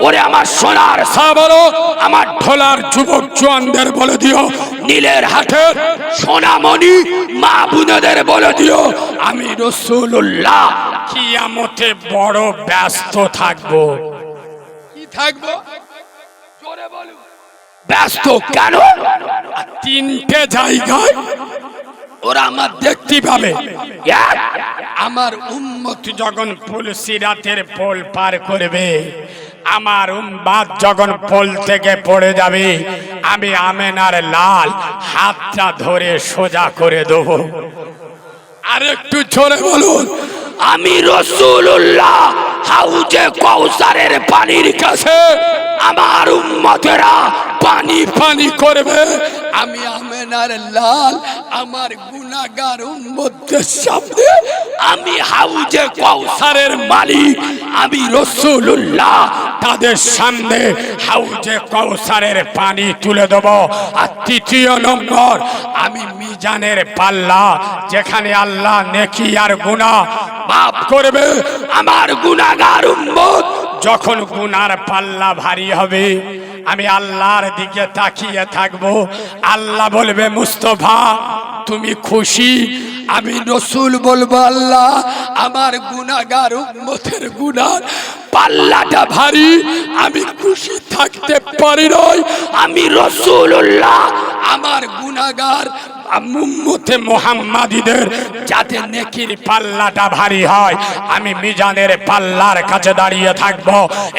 ওরে আমার সোনার সাহাবারা, আমার ঢোলার যুবক জওয়ানদের বলে দিও, নীলের হাটের সোনামণি মা বোনেদের বলে দিও, আমি রাসূলুল্লাহ কিয়ামতে বড় ব্যস্ত থাকবো। কি থাকবো? ব্যস্ত কেন? তিনটে জায়গায় ওরা আমার দেখতে পাবে। আমার উম্মত যখন পুল সিরাতের পোল পার করবে, আমার উম্মাত যখন পোল থেকে পড়ে যাবে, আমি আমেনার লাল হাতটা ধরে সোজা করে দেব। আর একটু জোরে বলুন, আমি রাসূলুল্লাহ হাউজে কাউসারের পানির কাছে আমার উম্মতেরা পানি পানি করবে, আমি আমেনার লাল আমার গুনাহগার উম্মতদের সামনে আমি হাউজে কাউসারের মালিক আমি রাসূলুল্লাহ তাদের সামনে হাউজে কাউসারের পানি তুলে দেব। আর তৃতীয় নম্বর, আমি মিজানের পাল্লা যেখানে আল্লাহ নেকি আর গুনাহ মাফ করবে, আমার গুনাহগার উম্মত যখন গুনার পাল্লা ভারী হবে, আমি আল্লাহর দিকে তাকিয়ে থাকবো। আল্লাহ বলবে মুস্তাফা তুমি খুশি? আমি রাসূল বলবো আল্লাহ আমার গুনাহগার উম্মতের গুনার পাল্লাটা ভারী, আমি খুশি থাকতে পারি নাই। আমি রাসূলুল্লাহ আমার গুনাহগার উম্মতে মুহাম্মাদীদের যাতে নেকির পাল্লাটা ভারী হয়, আমি মিজানের পাল্লার কাছে দাঁড়িয়ে থাকব।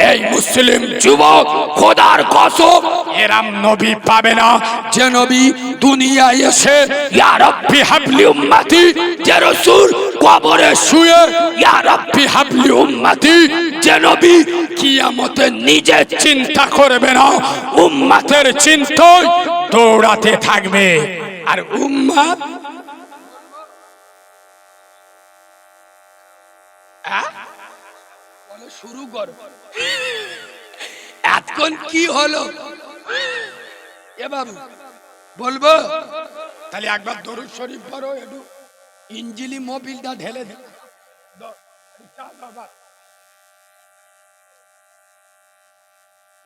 এই মুসলিম যুবক খোদার কসম এরম নবী পাবে না যে নবী দুনিয়ায় এসে ইয়া রাব্বি হাবলি উম্মতি, যে রাসূল কবরে শুয়ে ইয়া রাব্বি হাবলি উম্মতি, যে নবী কিয়ামতে নিজে চিন্তা করবে না, উম্মতের চিন্তায় দৌড়াতে থাকবে। আর উম্মত শুরু কর, এতক্ষণ কি হলো এ বাবু বলবো? তাহলে একবার দরুদ শরীফ পড়ো, একটু ইঞ্জিলি মোবিলটা ঢেলে দে।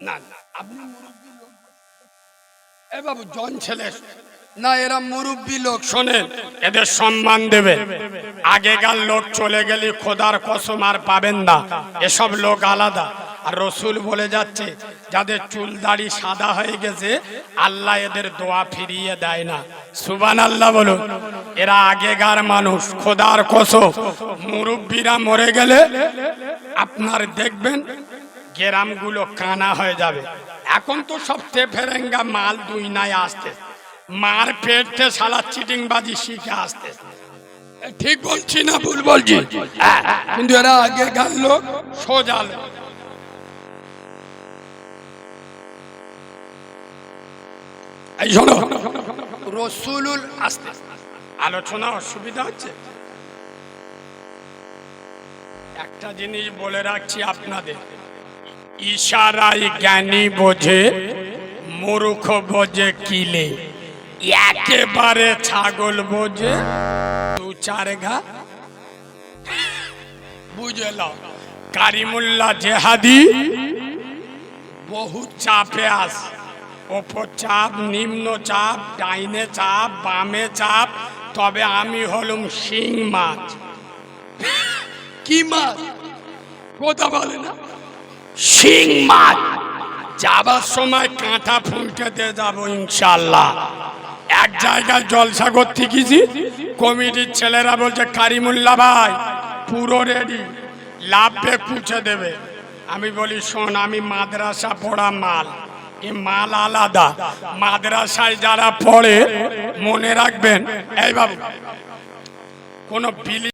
না না আপনি মুরব্বী লোক, এ বাবু জন ছেলে না, এরা মুরব্বী লোক, শোনেন এদের সম্মান দেবে। আগেকার লোক চলে গেলে খোদার কসম আর পাবেন না, এসব লোক আলাদা। আর রাসূল বলে যাচ্ছে যাদের চুল দাড়ি সাদা হয়ে গেছে আল্লাহ এদের দোয়া ফিরিয়ে দেয় না। সুবহানাল্লাহ বলুন। এরা আগেকার মানুষ, খোদার কসম। মুরব্বীরা মরে গেলে আপনার দেখবেন গ্রামগুলো কানা হয়ে যাবে। এখন তো সব ফেরেঙ্গা মাল দুই নাই আসতে, মার পেটে শালা চিটিংবাজি শিখে আসতে। ঠিক বলছি না ভুল বলছি? কিন্তু এরা আগে গাল লোক, সোজা লোক। এই শোনো, রাসূলুল আসতে আলোচনা অসুবিধা হচ্ছে। একটা জিনিস বলে রাখছি আপনাদের, ইশারায় জ্ঞানী বোঝে, মূর্খ বোঝে কিলে। একেবারে ছাগল বোঝে দু চার ঘা। বুঝল? কারিমুল্লাহ জেহাদি বহু চাপে আস, ওপর চাপ, নিম্ন চাপ, ডাইনে চাপ, বামে চাপ, তবে আমি হলুম শিং মাছ। কি মাছ? কথা বলে না, শিং মাছ। যাবার সময় কাঁটা ফুঁটে দিয়ে যাবো ইনশাল্লাহ। এক জায়গায় জলসা করতে গেছি, কমিটির ছেলেরা বলছে কারিমুল্লাহ ভাই পুরো রেডি, লাভে কুচে দেবে। আমি বলি শোন, আমি মাদ্রাসা পড়া মাল, এ মাল আলাদা। মাদ্রাসায় যারা পড়ে মনে রাখবেন, এই বাবু কোন বিলি